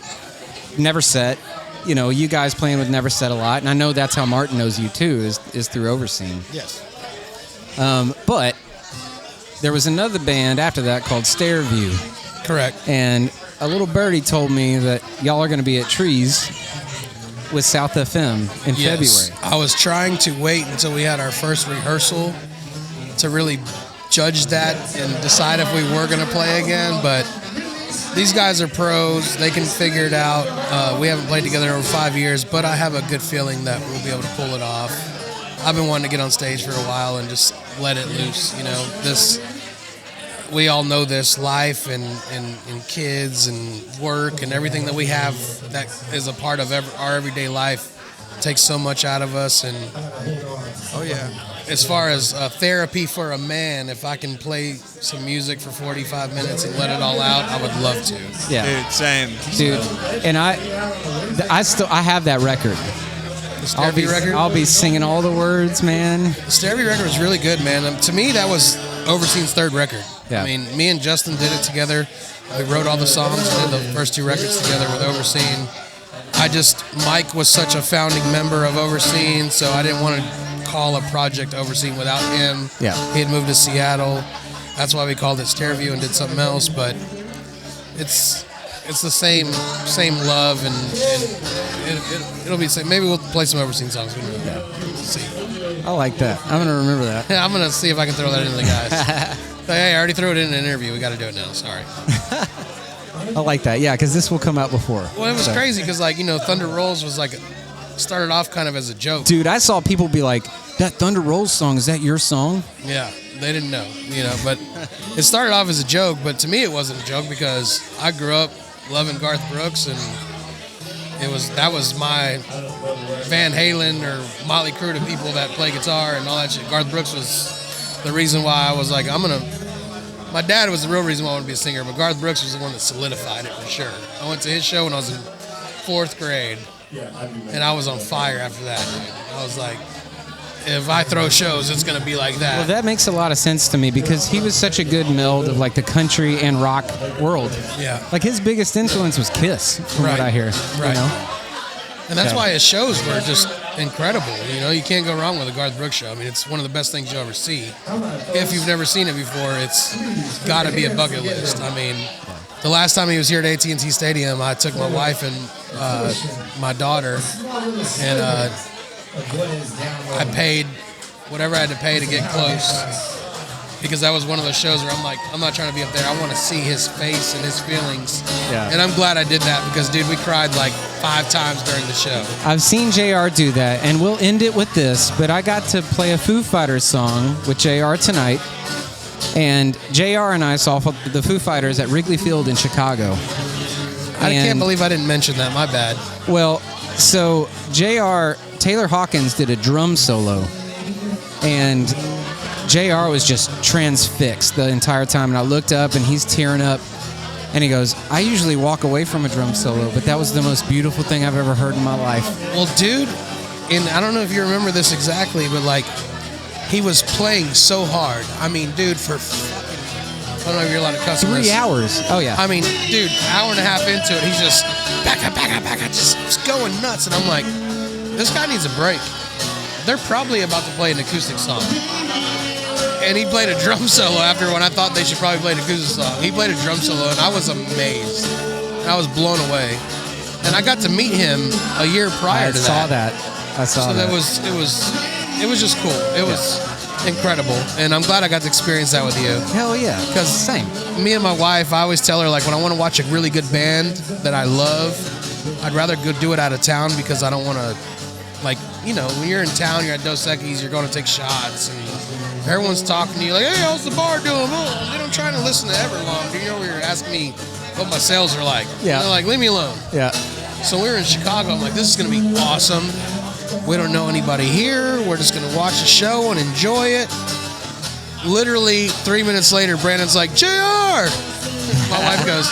Never Set. You know, you guys playing with Never Set a lot, and I know that's how Martin knows you too, is through Overscene. Yes. But there was another band after that called Stareview. Correct. And a little birdie told me that y'all are going to be at Trees with South FM in February. I was trying to wait until we had our first rehearsal to really judge that and decide if we were going to play again, but these guys are pros. They can figure it out. We haven't played together in over 5 years, but I have a good feeling that we'll be able to pull it off. I've been wanting to get on stage for a while and just let it loose. You know, we all know this, life and kids and work and everything that we have that is a part of our everyday life takes so much out of us. And Oh, yeah. as far as therapy for a man, if I can play some music for 45 minutes and let it all out, I would love to. Yeah. Dude, same. Dude, and I have that record. The Stareview record? I'll be singing all the words, man. The Stareview record was really good, man. To me, that was Overscene's third record. Yeah. I mean, me and Justin did it together. We wrote all the songs, did the first 2 records together with Overscene. Mike was such a founding member of Overscene, so I didn't want to call a project Overscene without him. Yeah. He had moved to Seattle. That's why we called it Stareview and did something else, but it's the same love, and it'll be the same. Maybe we'll play some Overscene songs. We'll see. I like that. I'm going to remember that. Yeah, I'm going to see if I can throw that into the guys. Hey, I already threw it in an interview. We got to do it now. Sorry. I like that. Yeah, because this will come out before. Well, it was crazy because, Thunder Rolls was started off kind of as a joke. Dude, I saw people be like, that Thunder Rolls song, is that your song? Yeah, they didn't know, but it started off as a joke, but to me it wasn't a joke because I grew up loving Garth Brooks, and that was my Van Halen or Motley Crue to people that play guitar and all that shit. Garth Brooks was the reason why I was like, my dad was the real reason why I wanted to be a singer, but Garth Brooks was the one that solidified it for sure. I went to his show when I was in 4th grade, and I was on fire after that. Dude. I was like, if I throw shows, it's going to be like that. Well, that makes a lot of sense to me because he was such a good meld of the country and rock world. Yeah. His biggest influence was Kiss, from what I hear. Right. You know? And that's why his shows were just incredible. You can't go wrong with a Garth Brooks show. I mean, it's one of the best things you'll ever see. If you've never seen it before, it's got to be a bucket list. I mean, the last time he was here at AT&T Stadium, I took my wife and my daughter, and I paid whatever I had to pay to get close, because that was one of those shows where I'm like, I'm not trying to be up there. I want to see his face and his feelings. Yeah. And I'm glad I did that because, dude, we cried 5 times during the show. I've seen JR do that, and we'll end it with this, but I got to play a Foo Fighters song with JR tonight, and JR and I saw the Foo Fighters at Wrigley Field in Chicago. I can't believe I didn't mention that. My bad. Well, so Taylor Hawkins did a drum solo, and JR was just transfixed the entire time, and I looked up and he's tearing up, and he goes, I usually walk away from a drum solo, but that was the most beautiful thing I've ever heard in my life. Well, dude, and I don't know if you remember this exactly, but he was playing so hard. I mean, dude, for I don't know if you're allowed to cuss. 3 hours. Oh yeah. I mean, dude, hour and a half into it, he's just back up, just going nuts, and I'm like, this guy needs a break. They're probably about to play an acoustic song. And he played a drum solo after when I thought they should probably play an acoustic song. He played a drum solo, and I was amazed. And I was blown away. And I got to meet him a year prior to that. I saw that. So it was just cool. It was incredible. And I'm glad I got to experience that with you. Hell yeah. Because same. Me and my wife, I always tell her, when I want to watch a really good band that I love, I'd rather go do it out of town because I don't want to, when you're in town, you're at Dos Equis, you're going to take shots, and everyone's talking to you hey, how's the bar doing? Oh, they don't try to listen to Everlong. You know, you're asking me what my sales are like. Yeah. And they're like, leave me alone. Yeah. So we were in Chicago. I'm like, this is going to be awesome. We don't know anybody here. We're just going to watch the show and enjoy it. Literally 3 minutes later, Brandon's like, JR! My wife goes,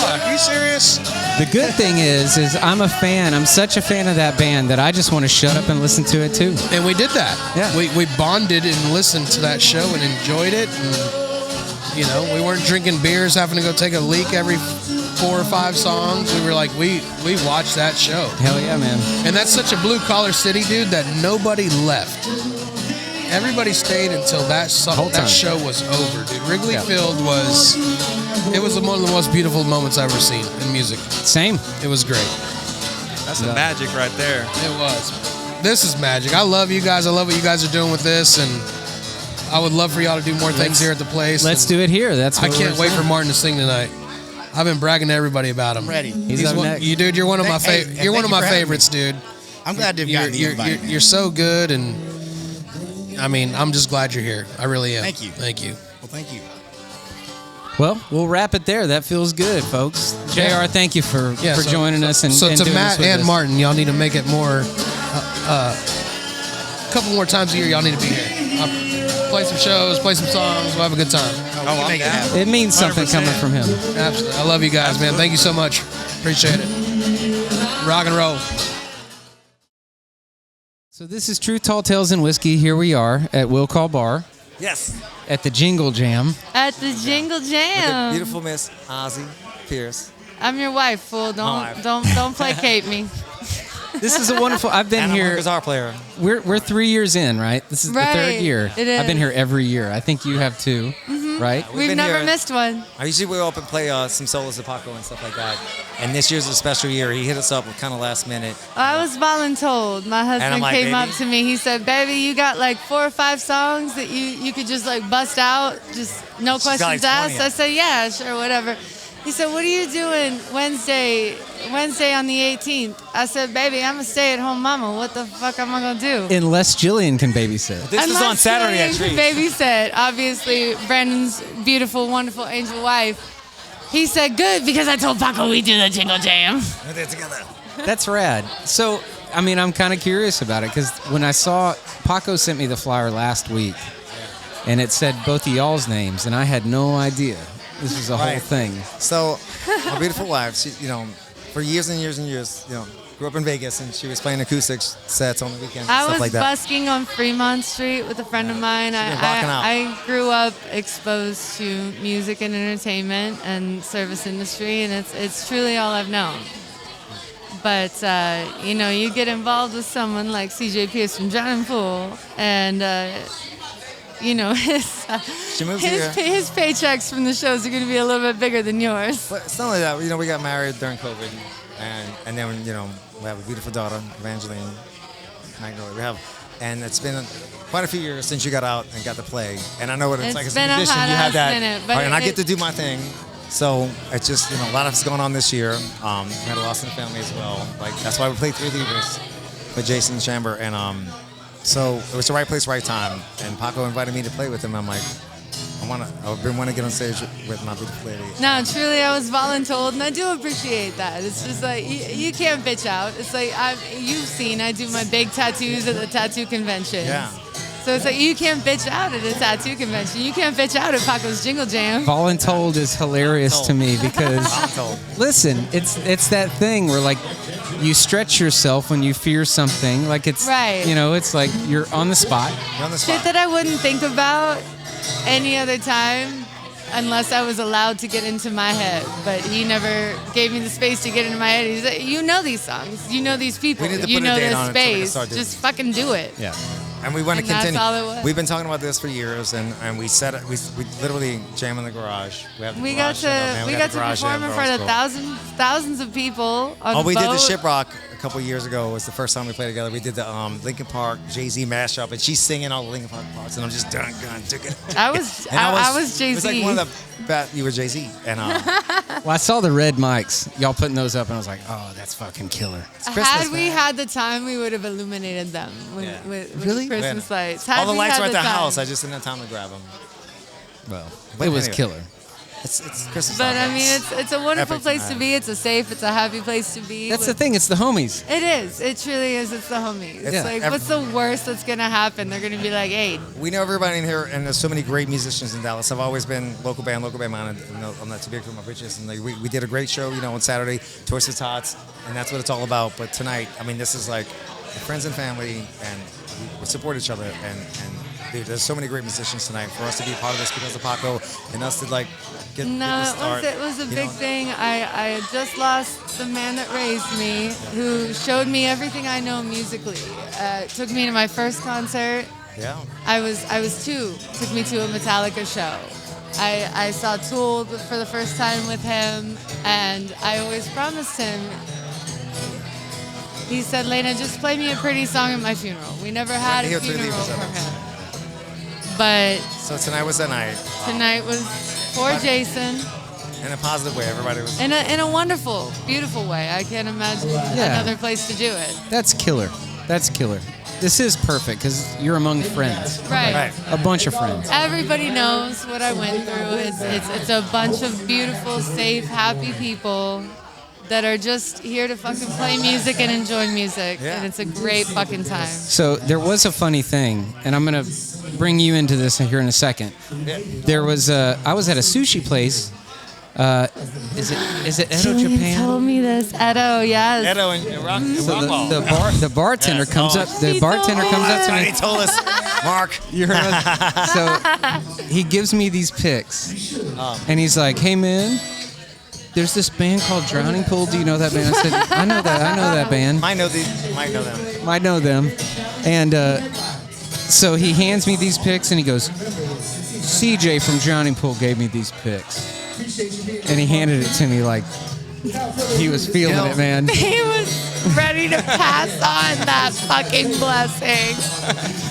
fuck, are you serious? The good thing is I'm a fan. I'm such a fan of that band that I just want to shut up and listen to it too. And we did that. Yeah. We bonded and listened to that show and enjoyed it. And You know, we weren't drinking beers, having to go take a leak every 4 or 5 songs. We were like, we watched that show. Hell yeah, man. And that's such a blue-collar city, dude, that nobody left. Everybody stayed until that show was over, dude. Wrigley Field was one of the most beautiful moments I've ever seen in music. Same. It was great. That's the magic right there. It was. This is magic. I love you guys. I love what you guys are doing with this, and I would love for y'all to do more things here at the place. Let's do it here. That's what I can't wait for Martin to sing tonight. I've been bragging to everybody about him. Ready. He's up next. Dude, you're one of my You're one of my favorites, dude. I'm glad to have gotten the invite. You're so good, and I mean, I'm just glad you're here. I really am. Thank you. Thank you. Well, thank you. Well, we'll wrap it there. That feels good, folks. JR, thank you for joining us. And to doing Matt this with and us. Martin, y'all need to make it more. A couple more times a year, y'all need to be here. Play some shows, play some songs. We'll have a good time. Oh, make it happen. It means something 100%. coming from him. Absolutely. I love you guys, man. Thank you so much. Appreciate it. Rock and roll. So this is True Tall Tales and Whiskey. Here we are at Will Call Bar Yes. at the Jingle Jam. At the Jingle Jam. Beautiful Miss Azi Pierce. I'm your wife, fool. Don't placate me. This is a wonderful. I've been And I'm a here. guitar player. We're 3 years in, right? This is the third Right, year. it is. I've been here every year. I think you have too, right? We've been never here- missed one. I usually go up and play some solos of Paco and stuff like that. And this year's a special year. He hit us up with kind of last minute. I was voluntold. My husband like, came up "Baby?" to me. He said, "Baby, you got like 4 or 5 songs that you could just like bust out, just no She's got, questions like, asked." 20. I said, "Yeah, sure, whatever." He said, "What are you doing Wednesday on the 18th?" I said, "Baby, I'm a stay-at-home mama. What the fuck am I gonna do?" Unless Jillian can babysit. This was on Saturday at Jillian Trees. babysit. Obviously, Brandon's beautiful, wonderful angel wife. He said, "Good, because I told Paco we do the Jingle Jam." We're there together. That's rad. So, I mean, I'm kind of curious about it because when I saw Paco sent me the flyer last week, and it said both of y'all's names, and I had no idea this was a whole Right. thing. So, my beautiful wife, she, for years and years and years, grew up in Vegas, and she was playing acoustic sets on the weekends and I stuff was like that. busking on Fremont Street with a friend of mine. been rocking out. I grew up exposed to music and entertainment and service industry, and it's truly all I've known. But you get involved with someone like CJ Pierce from John Pool, and She moves here. his paychecks from the shows are going to be a little bit bigger than yours. But it's not only that. We got married during COVID, and then we have a beautiful daughter, Evangeline. Magnolia. And it's been quite a few years since you got out and got to play. And I know what it's like as a been a musician. hot You have ass that, minute, but and I get to do my thing. So it's just a lot of it's going on this year. We had a loss in the family as well. Like that's why we played Three Levers with Jason Chamber, and so it was the right place, right time. And Paco invited me to play with him. I'm like, I've been wanting to get on stage with my beautiful lady. No, truly, I was voluntold, and I do appreciate that. It's just like you can't bitch out. It's like you've seen I do my big tattoos at the tattoo convention. Yeah. So it's like you can't bitch out at a tattoo convention. You can't bitch out at Paco's Jingle Jam. Voluntold is hilarious to me because Voluntold. listen, it's that thing where like you stretch yourself when you fear something. Like it's Right. it's like you're on the spot. You're on the Shit spot. that I wouldn't think about any other time unless I was allowed to get into my head. But he never gave me the space to get into my head. He's like, you know these songs. You know these people. We need to You put a know date this on it so we can space. start doing Just fucking do it. Yeah. And we want to And that's continue. all it was. We've been talking about this for years, and we set it. We literally jam in the garage. We have the We garage got set up, man. to got the garage perform set in up, front we're all of thousands of people on Oh, we the did the boat. Shiprock a couple years ago. It was the first time we played together. We did the Linkin Park Jay-Z mashup, and she's singing all the Linkin Park parts, and I'm just dun. I was And I was Jay-Z. It was like one of the you were Jay-Z, and Well, I saw the red mics, y'all putting those up, and I was like, oh, that's fucking killer. Had we had the time, we would have illuminated them with Really? Christmas lights. all Had the we lights had were at the time. house. I just didn't have time to grab them. Well, But it was anyway. killer. It's Christmas. But I time. mean, it's a wonderful Epic place to time. be. It's a safe, it's a happy place to be. That's the thing. It's the homies. It is. It truly is. It's the homies. It's Yeah. like, what's the worst that's gonna happen? They're gonna be like, hey, We know everybody in here, and there's so many great musicians in Dallas. I've always been local band minded. I'm not too big for my britches. And we did a great show, on Saturday, Twisted Tots, and that's what it's all about. But tonight, I mean, this is like friends and family, and we support each other, and dude, there's so many great musicians tonight. For us to be part of this because of Paco and us to like get the start. It was a big thing. I had just lost the man that raised me, who showed me everything I know musically. Took me to my first concert. Yeah. I was 2. Took me to a Metallica show. I saw Tool for the first time with him, and I always promised him. He said, Lena, just play me a pretty song at my funeral. We never had a funeral for him. But so tonight was the night. Tonight was for Jason. In a positive way, everybody was. In a wonderful, beautiful way. I can't imagine another place to do it. That's killer. That's killer. This is perfect because you're among friends. Right. A bunch of friends. Everybody knows what I went through. It's a bunch of beautiful, safe, happy people that are just here to fucking play music and enjoy music. Yeah. And it's a great fucking time. So there was a funny thing, and I'm going to bring you into this here in a second. There was I was at a sushi place. Is it Edo Julian Japan? told me this. Edo, yes. Edo and Rock. So the bartender comes up. The bartender comes up to me. He told us, Mark. You heard us? So he gives me these pics, and he's like, "Hey man, there's this band called Drowning Pool. Do you know that band?" I said, "I know that band. Might know them. Might know them." And so he hands me these pics, and he goes, "CJ from Drowning Pool gave me these pics." And he handed it to me like he was feeling it, man. He was ready to pass on that fucking blessing.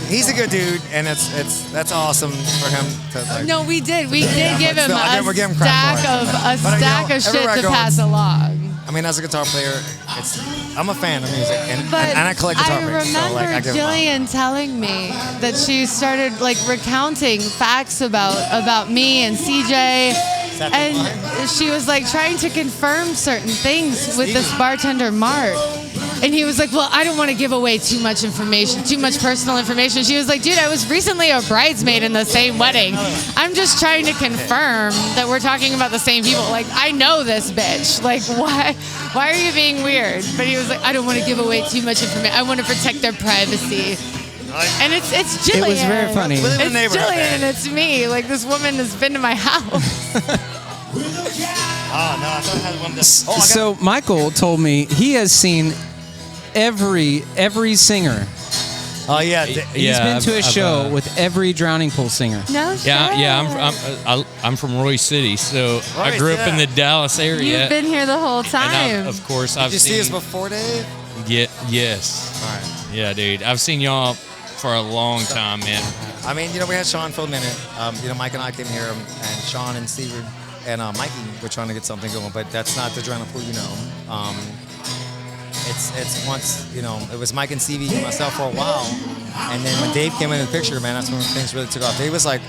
He's a good dude, and that's awesome for him to like. No, we did give him a give him stack of shit to pass along. I mean, as a guitar player, I'm a fan of music, and I collect guitar picks. So like, I give Jillian telling me that she started like recounting facts about me and CJ. And she was like trying to confirm certain things with this bartender, Mark. And he was like, well, I don't want to give away too much information, too much personal information. She was like, dude, I was recently a bridesmaid in the same wedding. I'm just trying to confirm that we're talking about the same people. Like, I know this bitch. Like, why are you being weird? But he was like, I don't want to give away too much information. I want to protect their privacy. And it's Jillian. It was very funny. It's Jillian and it's me. Like, this woman has been to my house. Oh, no, I thought I had one of this. So Michael told me he has seen every singer. Oh yeah, He's been to a show with every Drowning Pool singer. No shit. Yeah. I'm from Roy City, so I grew up in the Dallas area. You've been here the whole time. And of course, I've seen. Did you see us before, Dave? Yes. All right. Yeah, dude. I've seen y'all for a long time, man. I mean, we had Sean for a minute. Mike and I came here, and Sean and Steve and Mikey were trying to get something going, but that's not the Drowning Pool, It's once, it was Mike and Stevie and myself for a while, and then when Dave came in the picture, man, that's when things really took off. Dave was like,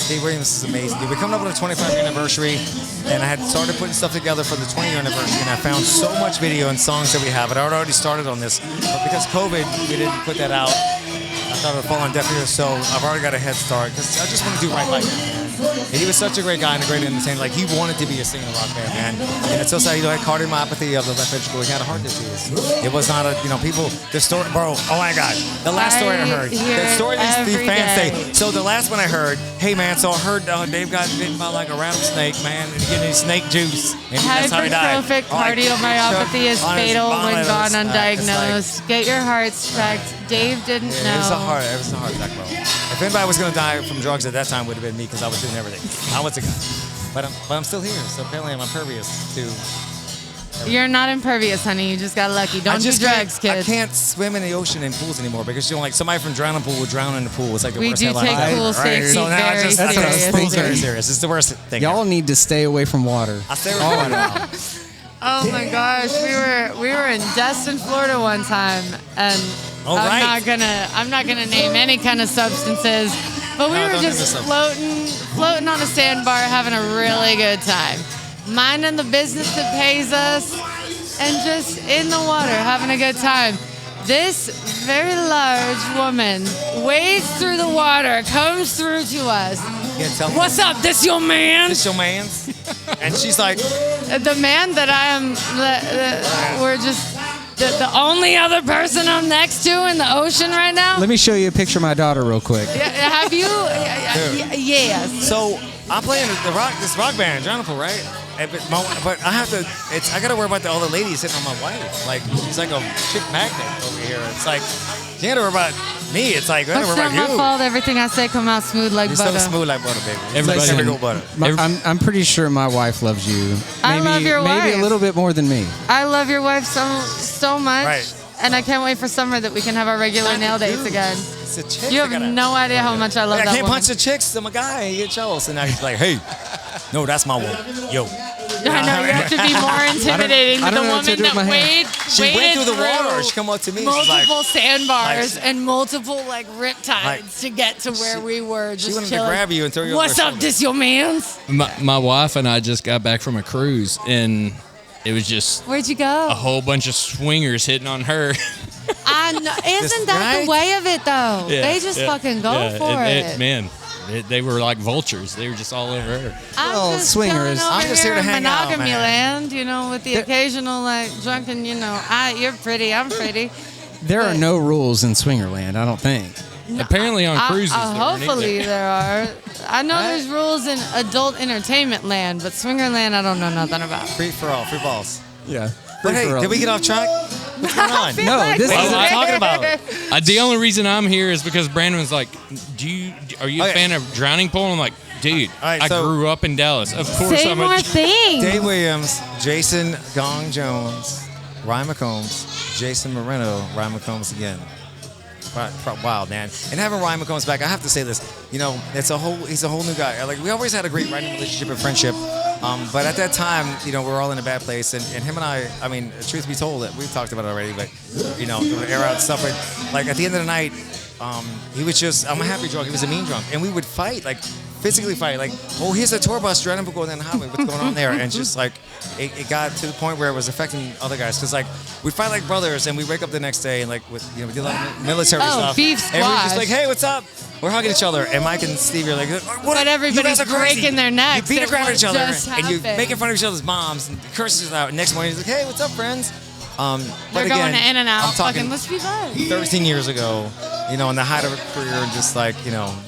Dave Williams is amazing. We're coming up on a 25-year anniversary, and I had started putting stuff together for the 20-year anniversary, and I found so much video and songs that we have. I'd already started on this, but because COVID, we didn't put that out. I thought it would fall on deaf ears, so I've already got a head start, because I just want to do right by him. And he was such a great guy and a great entertainer. Like, he wanted to be a singer rock band, man. And it's so sad, he had cardiomyopathy of the left ventricle. He had a heart disease. It was not a, people, the story, bro, oh my God. The last story I heard. The story these fans say. So the last one I heard, hey man, so I heard Dave got bitten by like a rattlesnake, man, and getting his snake juice. And that's how he died. Hypertrophic cardiomyopathy is fatal when gone undiagnosed. Get your hearts checked. Dave didn't know. It was a heart attack, bro. If anybody was going to die from drugs at that time, it would have been me, because I was doing everything. I was a guy. But I'm still here, so apparently I'm impervious to everything. You're not impervious, honey. You just got lucky. Don't do drugs, kids. I can't swim in the ocean and pools anymore, because like somebody from Drowning Pool would drown in the pool. It's like the worst headline. We do take pool safety so now very serious. Pool's very serious. It's the worst thing. Y'all need to stay away from water. I stay away from water. Oh my gosh, we were in Destin, Florida one time, and I'm not gonna name any kind of substances, but we were just floating on a sandbar, having a really good time, minding the business that pays us, and just in the water having a good time. This very large woman wades through the water, comes through to us. What's up? This your man? This your man's? And she's like, the man that I am. We're just. the only other person I'm next to in the ocean right now. Let me show you a picture of my daughter real quick. Have you? Yes. So I'm playing this rock band, Jonathan, right? But I have to. I gotta worry about all the ladies hitting on my wife. Like she's like a chick magnet over here. It's like you gotta worry about me. It's like I gotta It's worry not about my you. fault. Everything I say come out smooth like You're butter. so smooth like butter, baby. Everybody- Like every butter. I'm pretty sure my wife loves you. I love your Maybe wife. a little bit more than me. I love your wife so much. Right. And I can't wait for summer that we can have our regular nail dates again. It's a chick. You have no idea how much I love I that can't woman. punch the chicks. I'm a guy. You get jealous, and now he's like, "Hey, no, that's my woman. Yo." I know you have to be more intimidating. I The don't know what to woman do with that my hand. waded She went through the water. through She come up to me. She's like, multiple sandbars and multiple riptides Like, to get to where we were. Just she wanted chilling. to grab you and throw you over What's her up, shoulder. this your man's? My wife and I just got back from a cruise, and it was just Where'd you go? a whole bunch of swingers hitting on her. I know. Isn't that the way of it though? Yeah, They just yeah, fucking go yeah, for it. Man, they were like vultures. They were just all over her. I'm just swingers. chilling over I'm just here to in hang out, monogamy man. land, with the occasional like drunken, you're pretty, I'm pretty. There are no rules in Swingerland, I don't think. Apparently on cruises. there weren't Hopefully either. there are. I know there's rules in adult entertainment land, but swinger land I don't know nothing about. Free for all, free balls. Yeah. But hey, did we get off track? What's going on? No, this What is are we talking about? The only reason I'm here is because Brandon was like, are you a Okay. fan of drowning pool? And I'm like, dude, right, I so- grew up in Dallas. Of course Say I'm more a things. Dave Williams, Jason Gong Jones, Ryan McCombs, Jason Moreno, Ryan McCombs again. Wow, man. And having Ryan McCombs back, I have to say this. He's a whole new guy. Like we always had a great writing relationship and friendship. But at that time, we were all in a bad place. And him and I mean, truth be told, we've talked about it already, but, the air out stuff. But, like, at the end of the night, he was just, I'm a happy drunk. He was a mean drunk. And we would fight, like, physically fight. Like, oh, here's a tour bus driving going down the highway. What's going on there? And just, like, it got to the point where it was affecting other guys. Because, like, we'd fight like brothers, and we wake up the next day, and, like, we did a lot of military stuff. beef And we were just squash. like, hey, what's up? We're hugging each other. And Mike and Steve are like, what? But everybody's you guys are crazy. breaking their necks You beat at the crap out of what each other. just And you happened. making fun of each other's moms and curses out. And next morning, he's like, hey, what's up, friends? But They're again, going in and out. I'm talking Fucking let's be buds. 13 years ago, in the height of a career, and just like,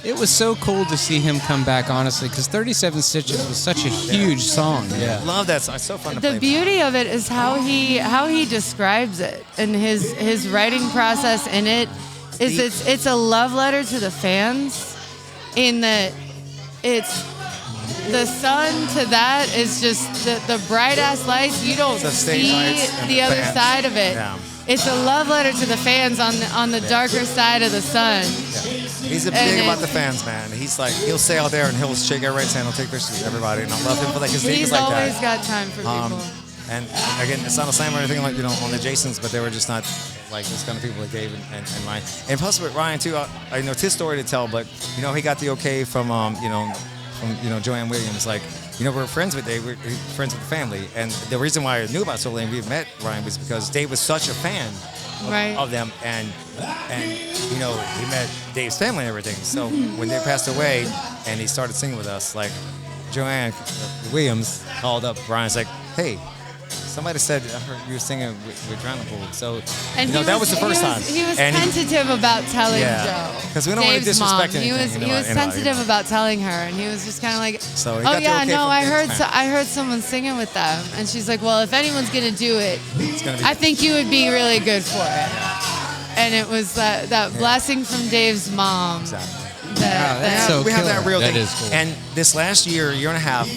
It was so cool to see him come back, honestly, because 37 Stitches was such a huge song. Yeah. love that song. It's so fun to The play. beauty of it is how he describes it, and his writing process in it is it's a love letter to the fans, in that it's the sun to that is just the bright ass lights. You don't The stage see lights and the the other fans. side of it. Yeah. It's a love letter to the fans on the darker side of the sun. He's a And big about it- the fans, man. He's like, he'll stay out there and he'll shake everybody's hand, he'll take pictures with everybody, and I love him for that, because Dave He's is like always that. got time for people. And again, it's not the same or anything like, on the Jasons, but they were just not like this kind of people like Dave and Ryan. And plus with Ryan too, I know it's his story to tell, but he got the okay from Joanne Williams. Like, we're friends with Dave, we're friends with the family. And the reason why I knew about Soul and we met Ryan was because Dave was such a fan of them, and he met Dave's family and everything. So when they passed away and he started singing with us, like Joanne Williams called up Brian's like, hey, somebody said I heard you were singing with Drowning Pool. So And he that was the first time. He was And tentative about telling Yeah. Joe. 'Cause we don't wanna Dave's disrespect mom. anything, He was sensitive about telling her, and he was just kind of like, So he oh got the yeah, okay no, from I Dave's heard parents. I heard someone singing with them, and she's like, well, if anyone's gonna do it, It's gonna be I think you would be really good for it. And it was that blessing from Dave's mom. Exactly. That we have that real That thing. is cool. And this last year and a half,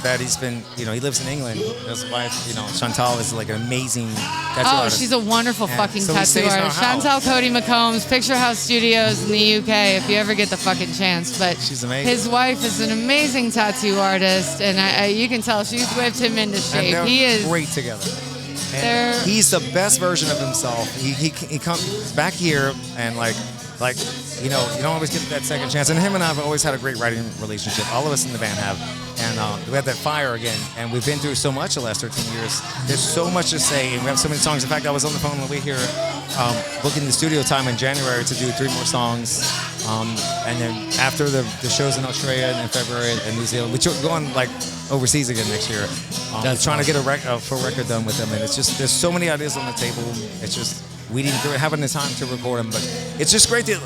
that he's been, he lives in England. His wife, Chantal, is like an amazing tattoo Oh, artist. she's a wonderful And fucking so he tattoo stays in our artist. house. Chantal Cody McCombs, Picture House Studios in the UK, if you ever get the fucking chance. But She's amazing. his wife is an amazing tattoo artist, and you can tell she's whipped him into And shape. they're He is great together. They're- And he's the best version of himself. He comes back here and like you don't always get that second chance. And him and I have always had a great writing relationship. All of us in the band have. And we have that fire again, and we've been through so much the last 13 years. There's so much to say, and we have so many songs. In fact, I was on the phone on the way here, booking the studio time in January to do 3 more songs. And then after the shows in Australia and in February and New Zealand, we're going like overseas again next year. That's trying to get a full record done with them, and it's just there's so many ideas on the table. It's just we didn't have the time to record them, but it's just great to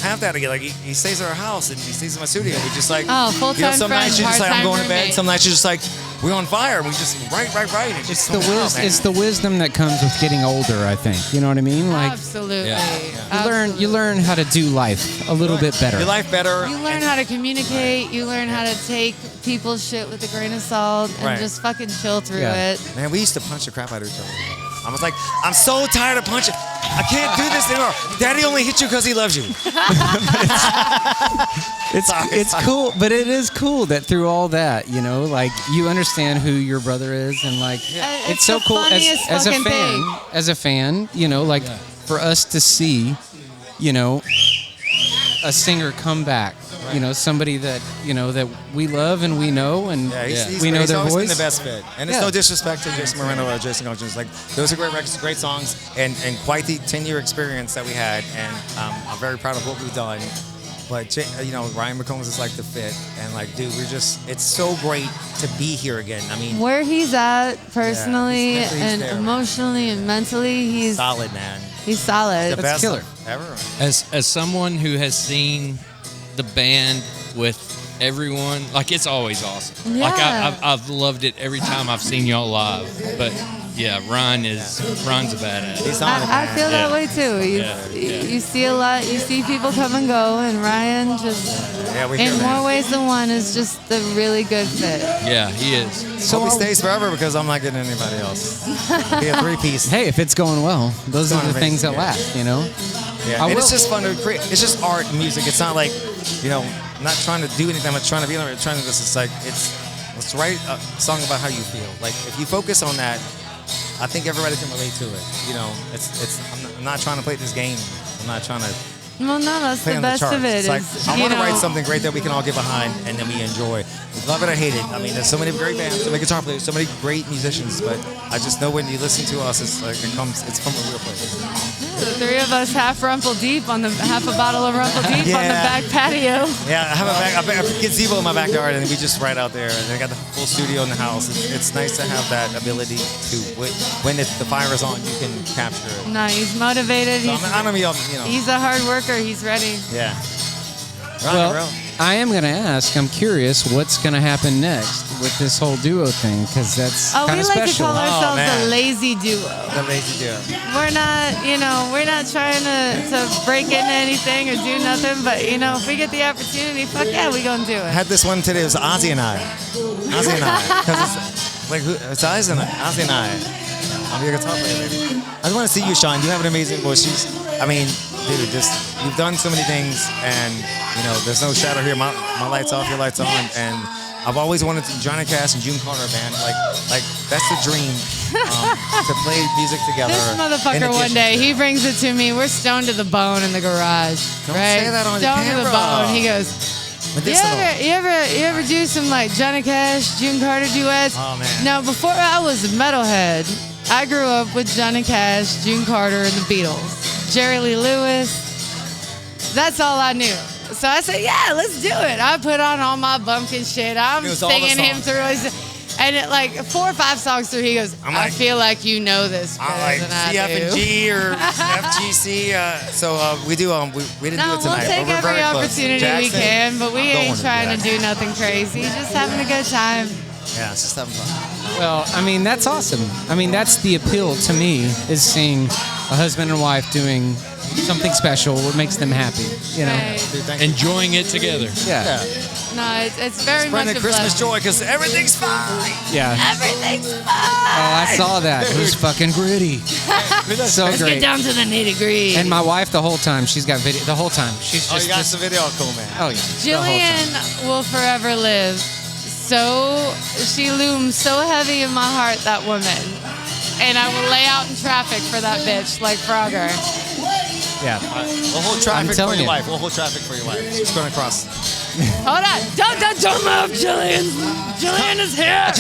have that again. Like he stays at our house and he stays in my studio. We just like full-time some friend, nights you're just like I'm going to bed. roommate. Some nights you're just like we're on fire. We just write. And It's the wisdom that comes with getting older. I think you know what I mean. Like Absolutely. you learn how to do life a little bit better. Your life better. You learn how to communicate. You learn how to take people's shit with a grain of salt and Right. just fucking chill through Yeah. it. Man, we used to punch the crap out of each other. I was like, I'm so tired of punching. I can't do this anymore. Daddy only hit you because he loves you. It's cool, but it is cool that through all that, you know, like you understand who your brother is, and like it's so the cool funniest as a fucking fan. thing. As a fan, you know, like for us to see, you know, a singer come back, you know, somebody that you know that we love and we know, and He's we know their always voice. been the best fit. And it's no disrespect to Jason Moreno or Jason Goldjins. Like those are great records, great songs, and quite the 10-year experience that we had. And I'm very proud of what we've done. But you know, Ryan McCombs is like the fit, and like, dude, it's so great to be here again. I mean, Where he's at personally he's and there. emotionally and mentally, he's solid, man. He's solid. The best killer ever. As someone who has seen the band with everyone, like it's always awesome. Like Yeah. I've loved it every time I've seen y'all live. But yeah, Ron's a badass. I feel that way too. You see a lot. You see people come and go, and Ryan just in more ways than one is just the really good fit. Yeah, he is. So hope he stays forever because I'm not getting anybody else. Be a 3-piece. Hey, if it's going well, those are the things that Yeah. last, you know. Yeah, and it's just fun to create. It's just art and music. It's not like, you know, I'm not trying to do anything. I'm trying to be on it. Trying to just, it's like, let's write a song about how you feel. Like, if you focus on that, I think everybody can relate to it. You know, I'm not trying to play this game. I'm not trying to Well, no, that's play the on the best charts. of it. It's like, is, I you want to know, write something great that we can all get behind and then we enjoy. We love it or hate it. I mean, there's so many great bands, so many guitar players, so many great musicians, but I just know when you listen to us, it's like it's from a real place. The 3 of us half rumple deep on the half a bottle of rumple deep on the back patio. Yeah, I have a gazebo in my backyard, and we just right out there. And I got the full studio in the house. It's nice to have that ability to, when the fire is on, you can capture it. No, he's motivated. So I don't know. He's a hard worker. He's ready. Yeah. Well, I am going to ask. I'm curious what's going to happen next with this whole duo thing, because that's Oh, kind we of like special. to call ourselves the lazy duo. The lazy duo. We're not trying to break into anything or do nothing, but if we get the opportunity, fuck yeah, we gonna do I it. had this one today. It was Azi and I. Because it's like, it's Azi and I. I'm your guitar player, baby. I just want to see you, Sean. You have an amazing voice. Dude, you've done so many things, and there's no shadow here. My light's off, your light's on, and I've always wanted to Johnny Cash and June Carter band. Like that's the dream to play music together. This motherfucker one day, he brings it to me. We're stoned to the bone in the garage. Don't right? say that on the stoned to the camera. bone. He goes, you ever do some like Johnny Cash, June Carter duets? Oh man. Now, before I was a metalhead, I grew up with Johnny Cash, June Carter, and the Beatles. Jerry Lee Lewis. That's all I knew. So I said, yeah, let's do it. I put on all my bumpkin shit. I'm singing him through his, and like 4 or 5 songs through, he goes, I feel like you know this better I'm like than I C, F, do. and G or FGC. So we do. We didn't do it tonight. We'll take but we're every very close. opportunity Jackson, we can, but we I'm going ain't to trying to Jackson. do nothing crazy. Just having a good time. Yeah, it's just having fun. Well, I mean, that's awesome. I mean, that's the appeal to me, is seeing a husband and wife doing something special, what makes them happy, Right. Enjoying it together. Yeah. No, it's very much Spreading a Christmas blessing. joy because everything's fine. Yeah. Everything's fine. Oh, I saw that. It was fucking gritty. So Let's great. get down to the nitty-gritty. And my wife, the whole time, she's got video. The whole time, she's just. Oh, you got some video? Cool, man. Oh yeah. Jillian will forever live. So she looms so heavy in my heart, that woman. And I will lay out in traffic for that bitch like Frogger. Yeah. We'll hold traffic for telling your you. wife. We'll hold traffic for your wife. She's going to cross. Hold on. Don't move, Jillian. Jillian is here.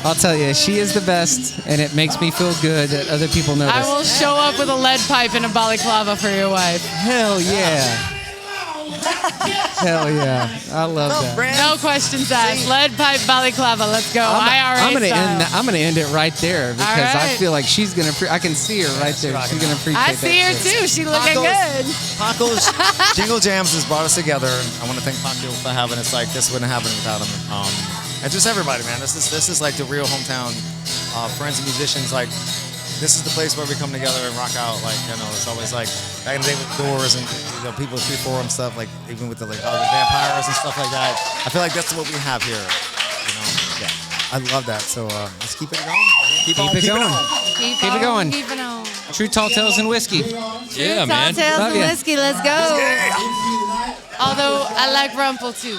I'll tell you, she is the best, and it makes me feel good that other people notice. I will show up with a lead pipe and a balaclava for your wife. Hell yeah. Hell yeah. I love that. No questions asked. Lead pipe, balaclava. Let's go. I'm IRA style. I'm gonna end it right there because I right. feel like she's gonna. I can see her right there. She's gonna appreciate I see her that. too. She looking good. Paco's Jingle Jams has brought us together. I want to thank Paco for having us. Like this wouldn't happen without him. And just everybody, man. This is like the real hometown friends and musicians. Like this is the place where we come together and rock out. Like it's always like back in the day with Doors and people with 3-4 and stuff. Like even with the the vampires and stuff like that. I feel like that's what we have here. Yeah, I love that. So let's keep it going. Keep it going. Keep it going. Keep it on. True Tall Tales and Whiskey. Yeah, man. Tales Love and ya. whiskey. Let's go. Although I like Rumple too.